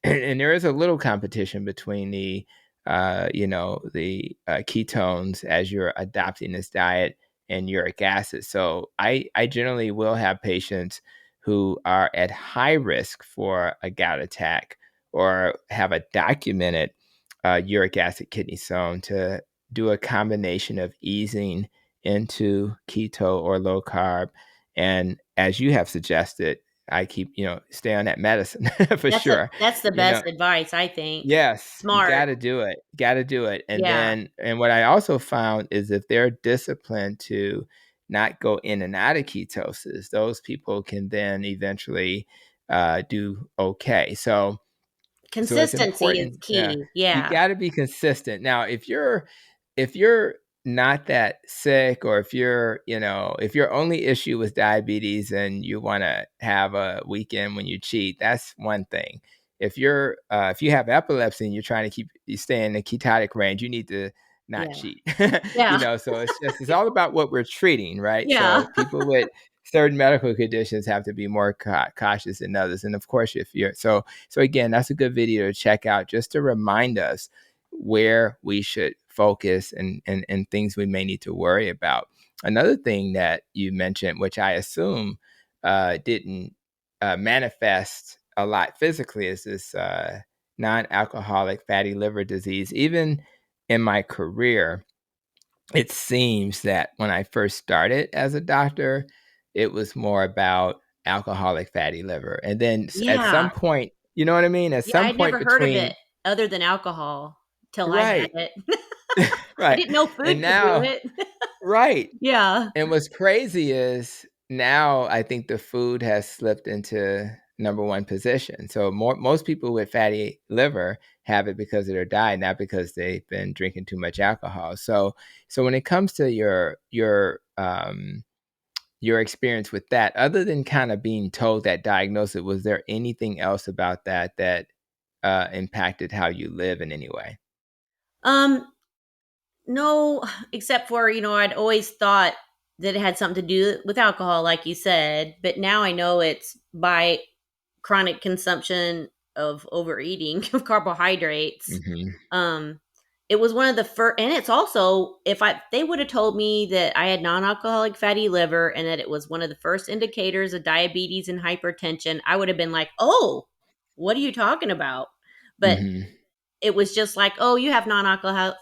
and there is a little competition between the ketones as you're adopting this diet and uric acid. So I generally will have patients who are at high risk for a gout attack or have a documented uric acid kidney stone to do a combination of easing into keto or low carb. And as you have suggested, I keep, stay on that medicine for sure. That's the You know, best advice, I think. yes, you got Smart. to do it. Got to do it. Yeah. And what I also found is if they're disciplined to not go in and out of ketosis, those people can then eventually do okay. So it's Consistency is important. Yeah. key. You Yeah. got to be consistent. Now, if you're not that sick, or if your only issue with diabetes and you want to have a weekend when you cheat, that's one thing. If you have epilepsy and you're trying to you stay in the ketotic range, you need to not Yeah. cheat. Yeah. So it's all about what we're treating, right? Yeah. So people with certain medical conditions have to be more cautious than others. And of course, if you're so again, that's a good video to check out just to remind us where we should focus and things we may need to worry about. Another thing that you mentioned, which I assume didn't manifest a lot physically, is this non-alcoholic fatty liver disease. Even in my career, it seems that when I first started as a doctor, it was more about alcoholic fatty liver. And then at some Yeah. point, you know what I mean? At Yeah. some I'd point never heard of it between, other than alcohol till I had right, it. I right. didn't know And food could do now, it. right. Yeah. And what's crazy is now I think the food has slipped into number one position. So most people with fatty liver have it because of their diet, not because they've been drinking too much alcohol. So when it comes to your experience with that, other than kind of being told that diagnosis, was there anything else about that impacted how you live in any way? Um, no, except for, I'd always thought that it had something to do with alcohol, like you said, but now I know it's by chronic consumption of overeating of carbohydrates. Hmm. Um, it was one of the first, and it's also, if they would have told me that I had non-alcoholic fatty liver and that it was one of the first indicators of diabetes and hypertension, I would have been like, oh, what are you talking about? But Hmm. it was just like, oh, you have non-alcoholic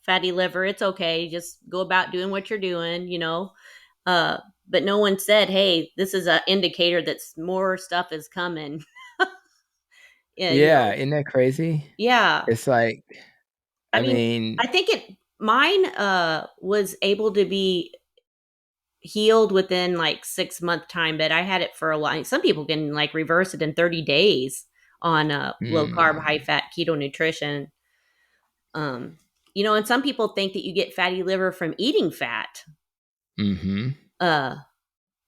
fatty liver. It's okay. Just go about doing what you're doing. Uh, but no one said, hey, this is an indicator that more stuff is coming. Yeah, Yeah, isn't that crazy? yeah. It's like, I I mean, mean, I think mine was able to be healed within like 6 month time, but I had it for a while. Some people can like reverse it in 30 days on low carb, high mm, fat keto nutrition. Um, and some people think that you get fatty liver from eating fat. hmm. Uh,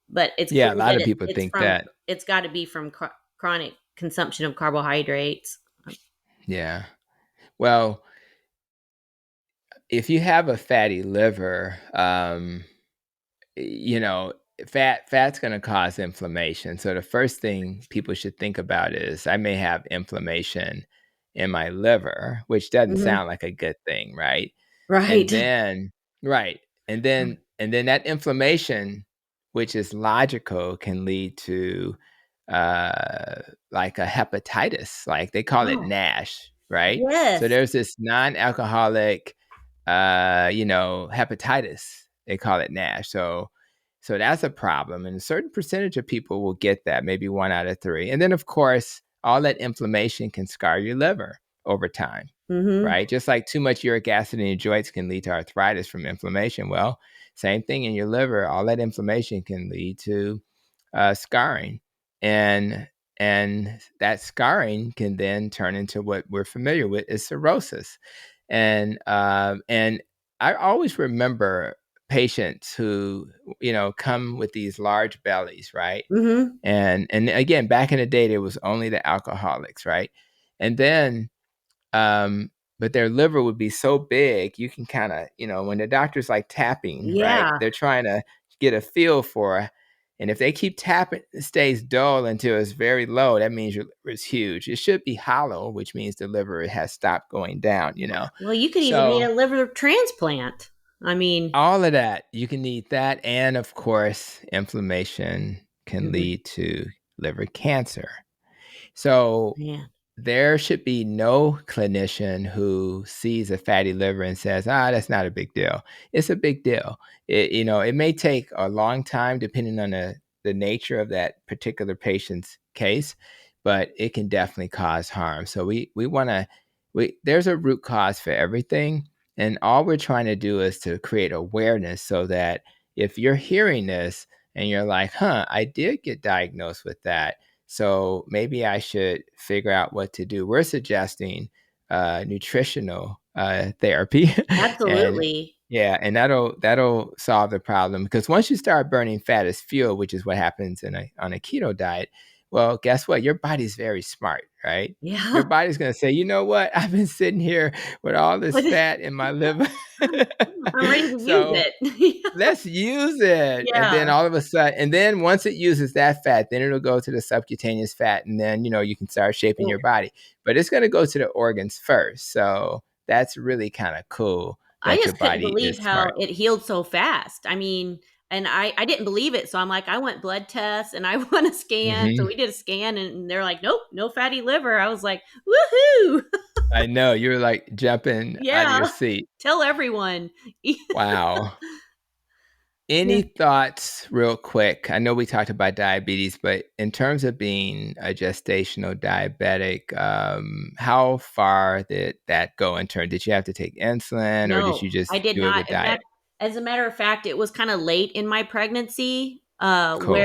but it's Yeah, a clear lot that of people think that. it's got to be from chronic consumption of carbohydrates. Yeah. Well, if you have a fatty liver, you know, fat's going to cause inflammation. So the first thing people should think about is I may have inflammation in my liver, which doesn't Hmm. sound like a good thing, right? And Right. then right. And then that inflammation, which is logical, can lead to uh like a hepatitis. Like they call it Oh, NASH, right? So yes. there's this non-alcoholic hepatitis. They call it NASH. So that's a problem. And a certain percentage of people will get that, maybe 1 out of 3. And then of course, all that inflammation can scar your liver over time, Mhm. right? Just like too much uric acid in your joints can lead to arthritis from inflammation. Well, same thing in your liver. All that inflammation can lead to scarring, and that scarring can then turn into what we're familiar with is cirrhosis. And I always remember patients who come with these large bellies, right? Mhm. And again, back in the day, there was only the alcoholics, right? And then um, but their liver would be so big, you can kind of, when the doctor's like tapping, right? Yeah. They're trying to get a feel for, and if they keep tapping, it stays dull until it's very low. That means your liver is huge. It should be hollow, which means the liver has stopped going down. Well, you could even need So a liver transplant. I mean, all of that, you can need that. And of course, inflammation can mhm, lead to liver cancer. So man. there should be no clinician who sees a fatty liver and says, that's not a big deal. It's a big deal. It may take a long time depending on the nature of that particular patient's case, but it can definitely cause harm. So we want to, there's a root cause for everything. And all we're trying to do is to create awareness so that if you're hearing this and you're like, I did get diagnosed with that, so maybe I should figure out what to do. We're suggesting nutritional therapy, and Absolutely. yeah, and that'll solve the problem, because once you start burning fat as fuel, which is what happens on a keto diet, well, guess what? Your body's very smart, right? Yeah. Your body's going to say, you know what? I've been sitting here with all this But fat in my liver, I'm ready to use so it. let's use it. And then Yeah. all of a sudden, and then once it uses that fat, then it'll go to the subcutaneous fat. And then, you can start shaping Well, your body. But it's going to go to the organs first. So that's really kind of cool I that your just couldn't body believe is how smart. it healed so fast. I mean, and I didn't believe it. So I'm like, I went blood tests and I want a scan. So Hmm. we did a scan and they're like, nope, no fatty liver. I was like, woohoo. I know. You're like jumping out of Yeah. your seat. Tell everyone. Wow. Yeah. Any thoughts, real quick? I know we talked about diabetes, but in terms of being a gestational diabetic, how far did that go in turn? Did you have to take insulin, or did No, you I just did do it not. with diet? As a matter of fact, it was kind of late in my pregnancy, Cool.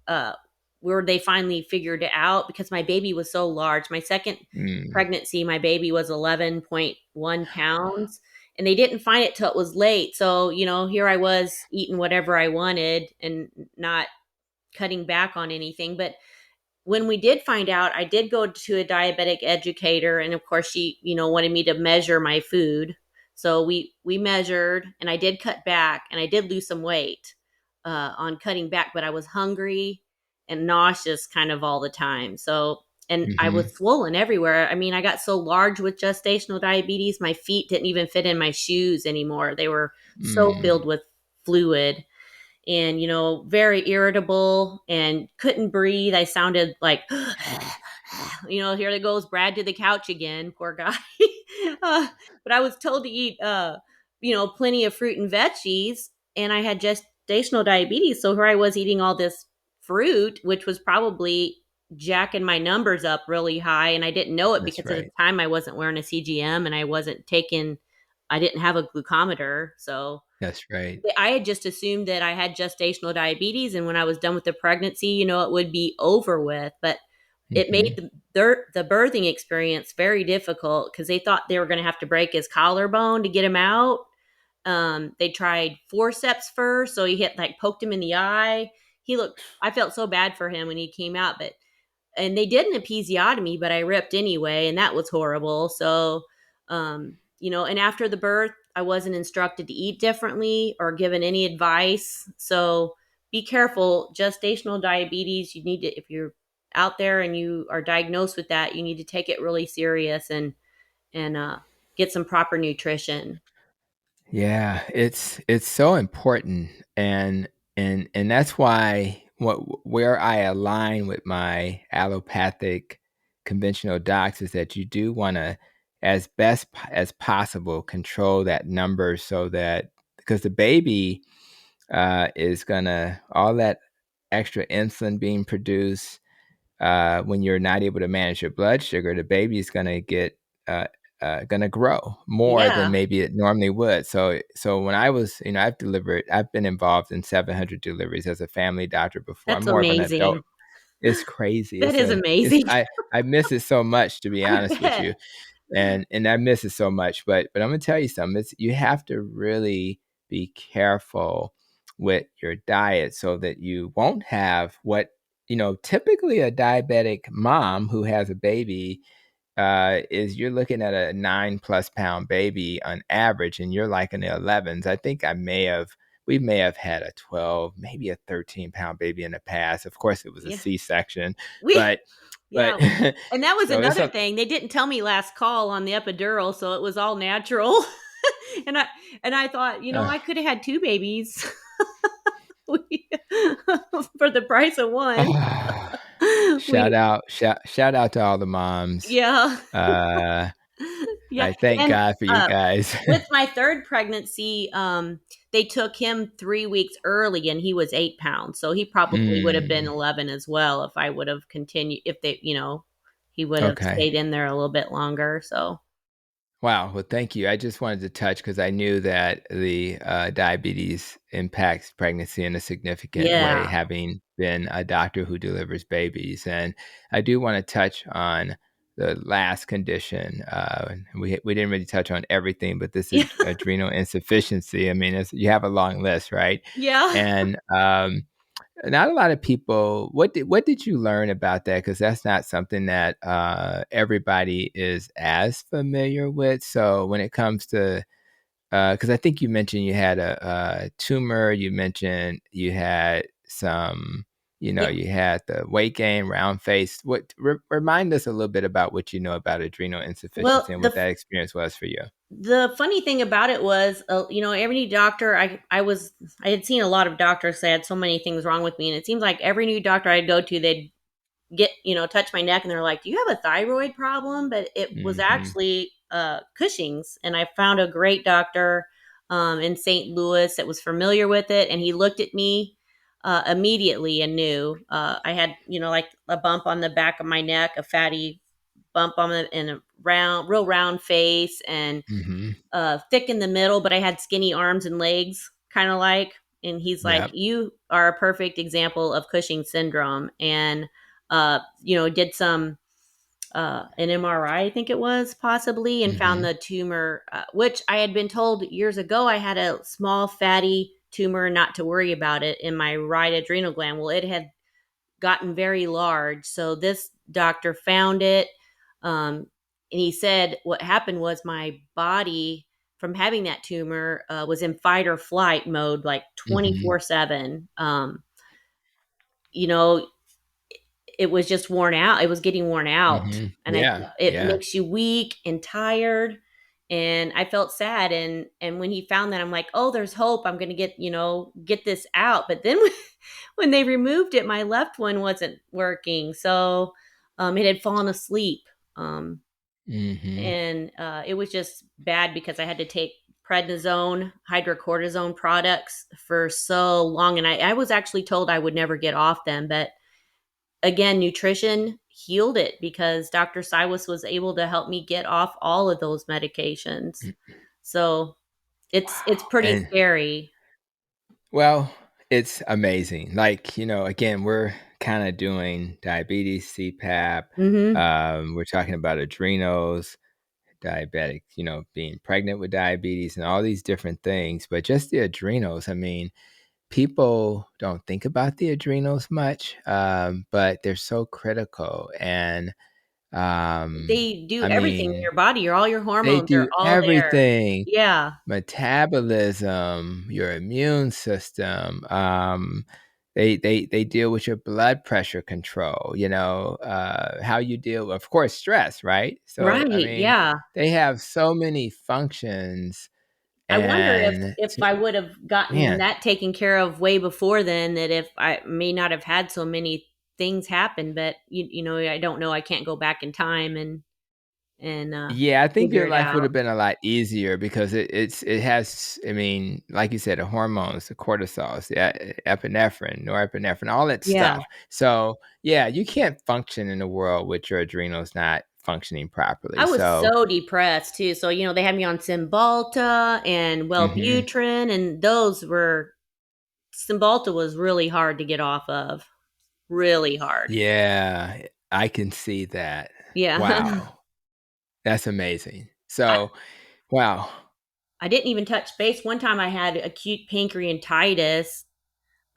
uh, where they finally figured it out because my baby was so large. My second Mm, pregnancy, my baby was 11.1 pounds, and they didn't find it till it was late. So, here I was eating whatever I wanted and not cutting back on anything. But when we did find out, I did go to a diabetic educator, and of course, she, wanted me to measure my food. So we measured, and I did cut back, and I did lose some weight on cutting back, but I was hungry and nauseous kind of all the time. So, and I mm-hmm, was swollen everywhere. I mean, I got so large with gestational diabetes, my feet didn't even fit in my shoes anymore. They were so mm, filled with fluid and very irritable and couldn't breathe. I sounded like here there goes Brad to the couch again, poor guy. But I was told to eat plenty of fruit and veggies, and I had gestational diabetes, so here I was eating all this fruit, which was probably jacking my numbers up really high, and I didn't know it that's because at the right. time I wasn't wearing a CGM and I didn't have a glucometer. So That's right. I had just assumed that I had gestational diabetes, and when I was done with the pregnancy, it would be over with. But it Mm-hmm, made the birthing experience very difficult because they thought they were going to have to break his collarbone to get him out. They tried forceps first, so he hit like poked him in the eye. I felt so bad for him when he came out, but and they did an episiotomy, but I ripped anyway, and that was horrible. So, and after the birth, I wasn't instructed to eat differently or given any advice. So be careful. Gestational diabetes, you need to, if you're out there and you are diagnosed with that, you need to take it really serious and get some proper nutrition. Yeah, it's so important, and that's why where I align with my allopathic conventional docs is that you do want to, as as possible, control that number so that, because the baby is gonna, all that extra insulin being produced, when you're not able to manage your blood sugar, the baby is uh, going to grow more than Yeah, maybe it normally would. So when I was, I've been involved in 700 deliveries as a family doctor before. I'm that's more of an adult. amazing. It's crazy. That is It's amazing. I miss it so much, to be I honest with bet. you, and I miss it so much. But I'm gonna tell you something. It's, you have to really be careful with your diet so that you won't have what, typically a diabetic mom who has a baby, is, you're looking at a 9+ pound baby on average, and you're like in the 11s. I think we may have had a 12, maybe a 13-pound baby in the past. Of course, it was a Yeah. C-section, We but yeah. And that was so it's another a thing. They didn't tell me last call on the epidural, so it was all natural. and I and I thought, uh, I could have had two babies We- for the price of one. shout We out, shout out to all the moms. yeah. Uh, Yeah. I thank And God for you uh guys. with my third pregnancy, they took him 3 weeks early and he was 8 pounds. So he probably would have been Mm, 11 as well if I would have continued, if they, he would have okay. stayed in there a little bit longer. So Wow. Well, thank you. I just wanted to touch because I knew that the diabetes impacts pregnancy in a significant way, yeah. having been a doctor who delivers babies. And I do want to touch on the last condition. We didn't really touch on everything, but this Yeah. adrenal insufficiency. I mean, you have a long list, right? Yeah. And not a lot of people. What did you learn about that? Because that's not something that everybody is as familiar with. So when it comes to, because I think you mentioned you had a tumor, you mentioned you had some, Yeah. you had the weight gain, round face. Remind us a little bit about what you know about adrenal Well, insufficiency and what that experience was for you. the funny thing about it was, every new doctor I had seen a lot of doctors say I had so many things wrong with me, and it seems like every new doctor I'd go to, they'd get, touch my neck and they're like, "Do you have a thyroid problem?" But it was Hmm. actually Cushing's, and I found a great doctor in St. Louis that was familiar with it, and he looked at me immediately and knew I had, like a bump on the back of my neck, a fatty bump on it, and a real round face, and Hmm. thick in the middle, but I had skinny arms and legs, kind of like. And he's like, Yep. "You are a perfect example of Cushing syndrome." And did some an MRI, I think it was possibly, and found Hmm. the tumor, which I had been told years ago I had a small fatty tumor, not to worry about it, in my right adrenal gland. Well, it had gotten very large. So this doctor found it. And he said what happened was my body, from having that tumor, was in fight or flight mode like Hmm. 24/7. You know, it was just worn out. It was getting worn out. Hmm. And Yeah. it Yeah. makes you weak and tired. And I felt sad. And when he found that, I'm like, oh, there's hope. I'm going to get this out. But then when they removed it, my left one wasn't working. So it had fallen asleep. Um, Hmm. and it was just bad because I had to take prednisone, hydrocortisone products for so long. And I was actually told I would never get off them. But again, nutrition healed it because Dr. Cywes was able to help me get off all of those medications. So it's Wow. pretty And scary. well, it's amazing. Like, again, we're kind of doing diabetes, CPAP. Hmm. We're talking about adrenals, diabetic, being pregnant with diabetes and all these different things. But just the adrenals, I mean, people don't think about the adrenals much, but they're so critical. And They do I everything in mean, your body. All your they hormones are do all there. everything. Yeah. Metabolism, your immune system. They deal with your blood pressure control. How you deal, of course, stress, right? So I Right. mean, Yeah. they have so many functions, I wonder And if I would have gotten man, that taken care of way before then, that if I may not have had so many things happen, but you know, I don't know. I can't go back in time and yeah, I think figure your it life would out. have been a lot easier because it has, I mean, like you said, the hormones, the cortisols, the epinephrine, norepinephrine, all that Yeah. stuff. So yeah, you can't function in a world with your adrenals not functioning properly. I was So so depressed too. So, you know, they had me on Cymbalta and mhm. Wellbutrin, and those were Cymbalta was really hard to get off of. Really hard. Yeah, I can see that. Yeah. Wow, that's amazing. I, So wow, I didn't even touch base. One time I had acute pancreatitis.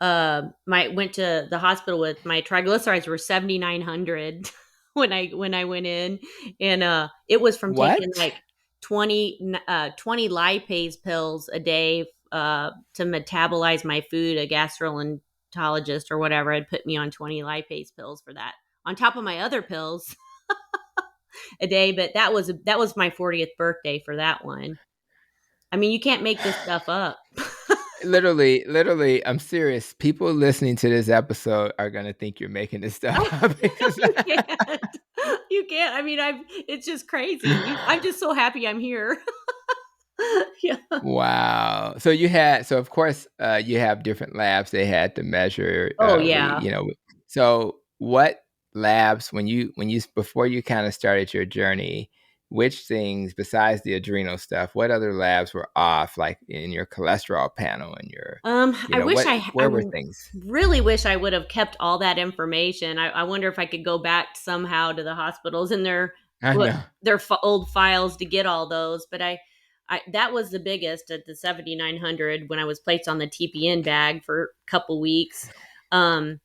My went to the hospital with my triglycerides were 7,900 when I went in, and it was from taking what? like 20 lipase pills a day to metabolize my food. A gastroenterologist or whatever had put me on 20 lipase pills for that, on top of my other pills a day. But that was my 40th birthday for that one. I mean, you can't make this stuff up. Literally, I'm serious. People listening to this episode are gonna think you're making this stuff up because You can't. You can't. I mean, it's just crazy. I'm just so happy I'm here. Yeah. wow. So of course, you have different labs they had to measure, Oh, we, yeah. you know, so what labs when you before you kind of started your journey, which things besides the adrenal stuff, what other labs were off, like in your cholesterol panel and your, you I know, wish where were things? really wish I would have kept all that information. I wonder if I could go back somehow to the hospitals and I what know. their old files to get all those. But that was the biggest at the 7,900 when I was placed on the TPN bag for a couple weeks. Um,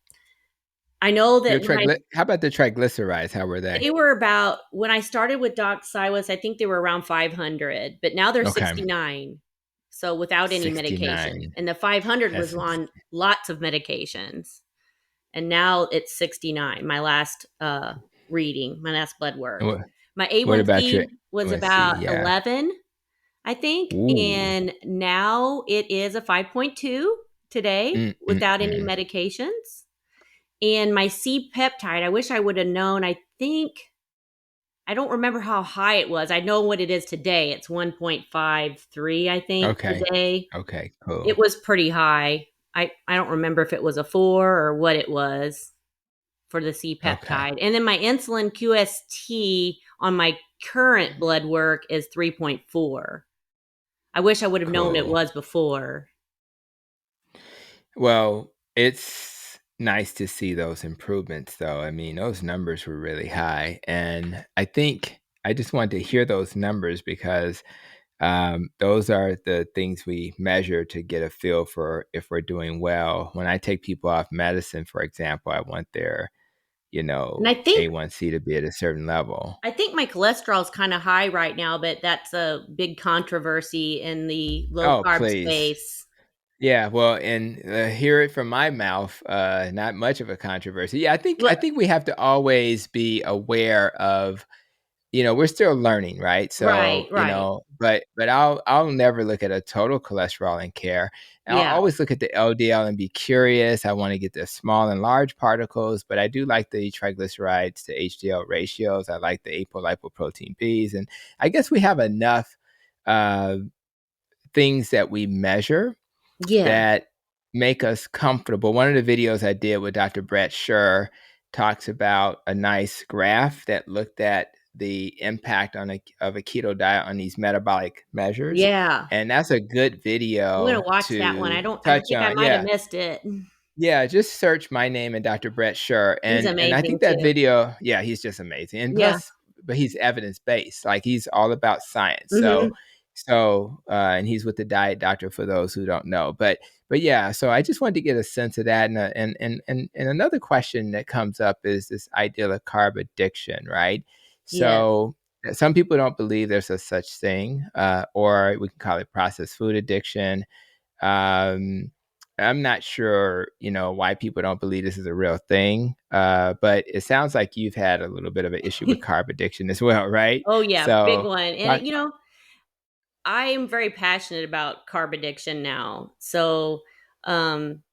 I know Your that when I how about the triglycerides? How were they? They were about, when I started with Doc Cywes, I think they were around 500, but now they're Okay. 69. So without any medication. 69. And the 500 was That's on lots of medications. And now it's 69, my last reading, my last blood work. what My what about your A1C was let's see, about yeah. 11, I think. Ooh. And now it is a 5.2 today Mm, mm, without any mm. medications. And my C peptide, I wish I would have known. I don't remember how high it was. I know what it is today. It's 1.53, I think, Okay. today. Okay, cool. It was pretty high. I don't remember if it was a 4 or what it was for the C Okay, peptide. And then my insulin QST on my current blood work is 3.4. I wish I would have known it cool. was before. Well, it's nice to see those improvements, though. I mean, those numbers were really high, and I think I just wanted to hear those numbers because those are the things we measure to get a feel for if we're doing well. When I take people off medicine, for example, I want their, you And know, A1C to be at a certain level. I think my cholesterol is kind of high right now, but that's a big controversy in the low Oh, carb please. space. Yeah, well, and hear it from my mouth. Not much of a controversy. Yeah, I Look, think we have to always be aware of, you know, we're still learning, right? right, So, you right. know, but I'll never look at a total cholesterol and care. I'll Yeah. always look at the LDL and be curious. I want to get the small and large particles, but I do like the triglycerides to HDL ratios. I like the apolipoprotein Bs, and I guess we have enough uh, things that we measure Yeah. that make us comfortable. One of the videos I did with Dr. Brett Scher talks about a nice graph that looked at the impact of a keto diet on these metabolic measures. Yeah. And that's a good I'm gonna video watch that one. to I touch think I on. might have Yeah. missed it. Yeah, just search my name and Dr. Brett Scher, He's and I amazing think that too. video, yeah, he's just amazing, and Yeah. plus, but he's evidence based, like he's all about science. Hmm. And he's with the Diet Doctor for those who don't know, but yeah, so I just wanted to get a sense of that, and another question that comes up is this idea of carb addiction, right? Yeah. So some people don't believe there's a such thing, or we can call it processed food addiction. um, I'm not sure, you know, why people don't believe this is a real thing. But it sounds like you've had a little bit of an issue with carb addiction as well, right? Oh yeah, big So, one. And talk, you know, I am very passionate about carb addiction now. So um,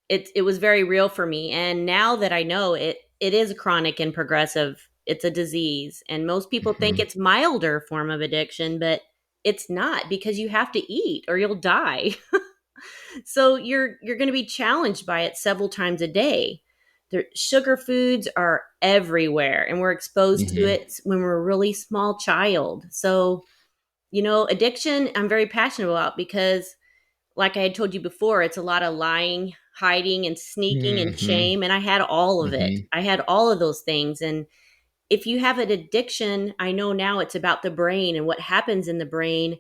it was very real for me. And now that I know it is a chronic and progressive, it's a disease. And most people think Hmm. it's milder form of addiction, but it's not because you have to eat or you'll die. So you're going to be challenged by it several times a day. Sugar foods are everywhere, and we're exposed to Hmm. it when we're a really small child. So, addiction, I'm very passionate about because, like I had told you before, it's a lot of lying, hiding, and sneaking and Hmm. shame. And I had all of it. Hmm. I had all of those things. And if you have an addiction, I know now it's about the brain and what happens in the brain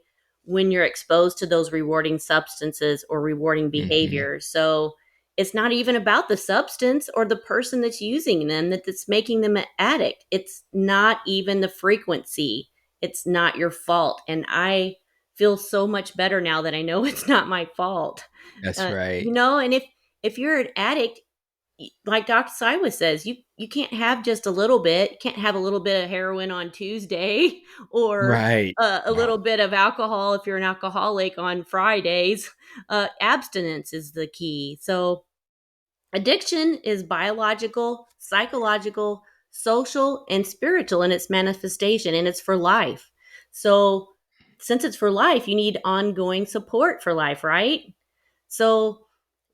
when you're exposed to those rewarding substances or rewarding Hmm. behaviors. So it's not even about the substance or the person that's using them that's making them an addict. It's not even the frequency. It's not your fault. And I feel so much better now that I know it's not my fault. That's right. And if you're an addict, like Dr. Cywes says, you can't have just a little bit. You can't have a little bit of heroin on Tuesday or Right. a little bit of alcohol if you're an alcoholic on Fridays. Abstinence is the key. So addiction is biological, psychological, social, and spiritual in its manifestation, and it's for life. So since it's for life, you need ongoing support for life, right? So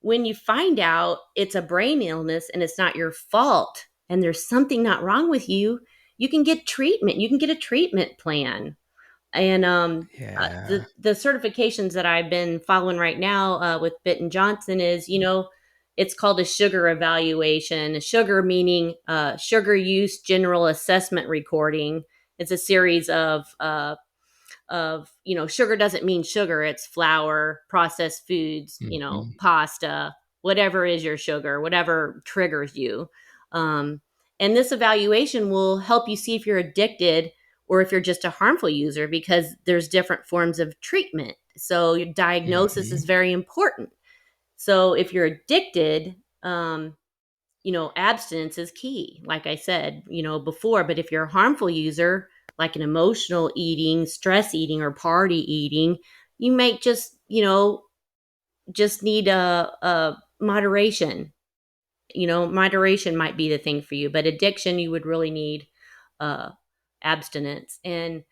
when you find out it's a brain illness and it's not your fault and there's something not wrong with you, you can get treatment. You can get a treatment plan. And Yeah. the certifications that I've been following right now with Bitten Johnson is, it's called a sugar evaluation. Sugar meaning sugar use general assessment recording. It's a series of sugar doesn't mean sugar, it's flour, processed foods, Hmm. pasta, whatever is your sugar, whatever triggers you. um, and this evaluation will help you see if you're addicted or if you're just a harmful user, because there's different forms of treatment, so your diagnosis Hmm. is very important. So if you're addicted, abstinence is key, like I said, before. But if you're a harmful user, like an emotional eating, stress eating, or party eating, you might just need a moderation. Moderation might be the thing for you, but addiction, you would really need uh, abstinence. And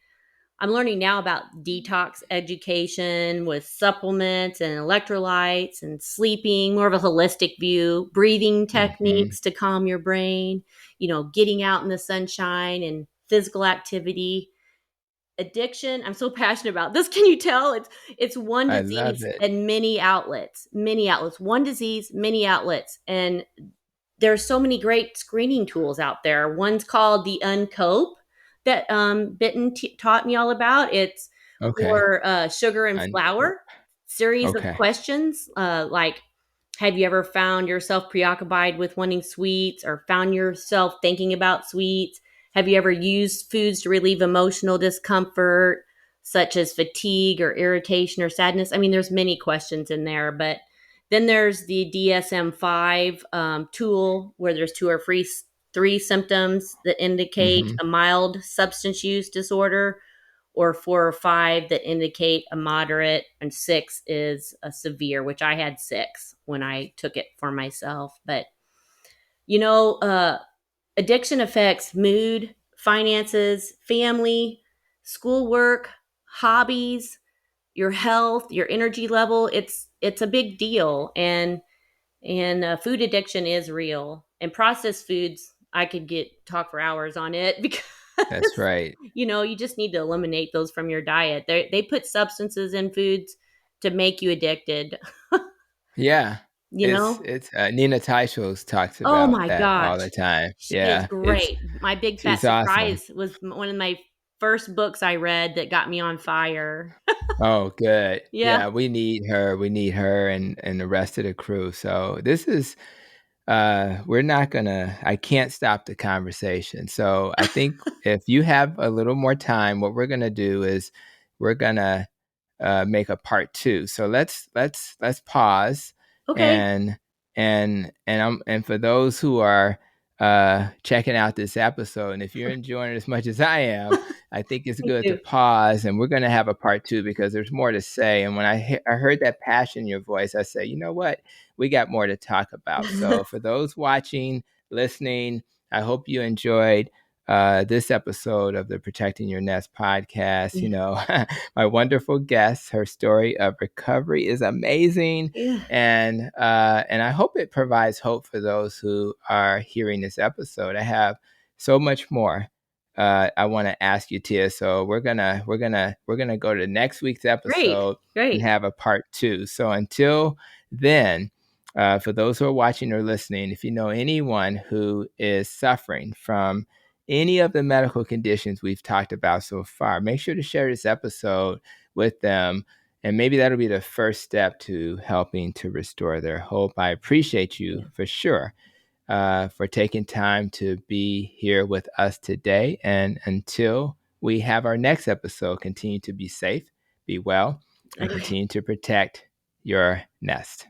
I'm learning now about detox education with supplements and electrolytes and sleeping, more of a holistic view, breathing Hmm. techniques to calm your brain, getting out in the sunshine and physical activity. Addiction, I'm so passionate about this. Can you tell? It's one I love disease it. and many outlets, many outlets, one disease, many outlets. And there's so many great screening tools out there. One's called the Uncope that Bitten taught me all about. It's Okay. for sugar and Unquote. flour. Series of Okay. questions like, have you ever found yourself preoccupied with wanting sweets or found yourself thinking about sweets? Have you ever used foods to relieve emotional discomfort, such as fatigue or irritation or sadness? I mean, there's many questions in there, but then there's the DSM-5 tool, where there's three symptoms that indicate Hmm. a mild substance use disorder, or 4 or 5 that indicate a moderate, and 6 is a severe, which I had 6 when I took it for myself. But you know, uh, addiction affects mood, finances, family, schoolwork, hobbies, your health, your energy level. It's a big deal. And food addiction is real. And processed foods, I could get talk for hours on it because That's right. you just need to eliminate those from your diet. They put substances in foods to make you addicted. Yeah. you know It's Nina Teicholz talks oh about my that all the gosh, time. she is Yeah. great. My Big Fat She's awesome. Surprise was one of my first books I read that got me on fire. Oh, good. Yeah. Yeah, we need her. We need her and the rest of the crew. So this is we're not gonna I can't stop the conversation. So I think if you have a little more time, what we're gonna do is we're gonna make a part two. So let's pause Okay. and and for those who are checking out this episode. And if you're enjoying it as much as I am, I think it's Me good to too. pause, and we're going to have a part 2 because there's more to say. And when I heard that passion in your voice, I said, you know what? We got more to talk about. So for those watching, listening, I hope you enjoyed this episode of the Protecting Your Nest podcast. You know, my wonderful guest, her story of recovery is amazing. Yeah. And I hope it provides hope for those who are hearing this episode. I have so much more I want to ask you, Tia. So we're gonna go to next week's episode and have a part 2. So until then, for those who are watching or listening, if you know anyone who is suffering from any of the medical conditions we've talked about so far, make sure to share this episode with them. And maybe that'll be the first step to helping to restore their hope. I appreciate you for sure for taking time to be here with us today. And until we have our next episode, continue to be safe, be well, and continue to protect your nest.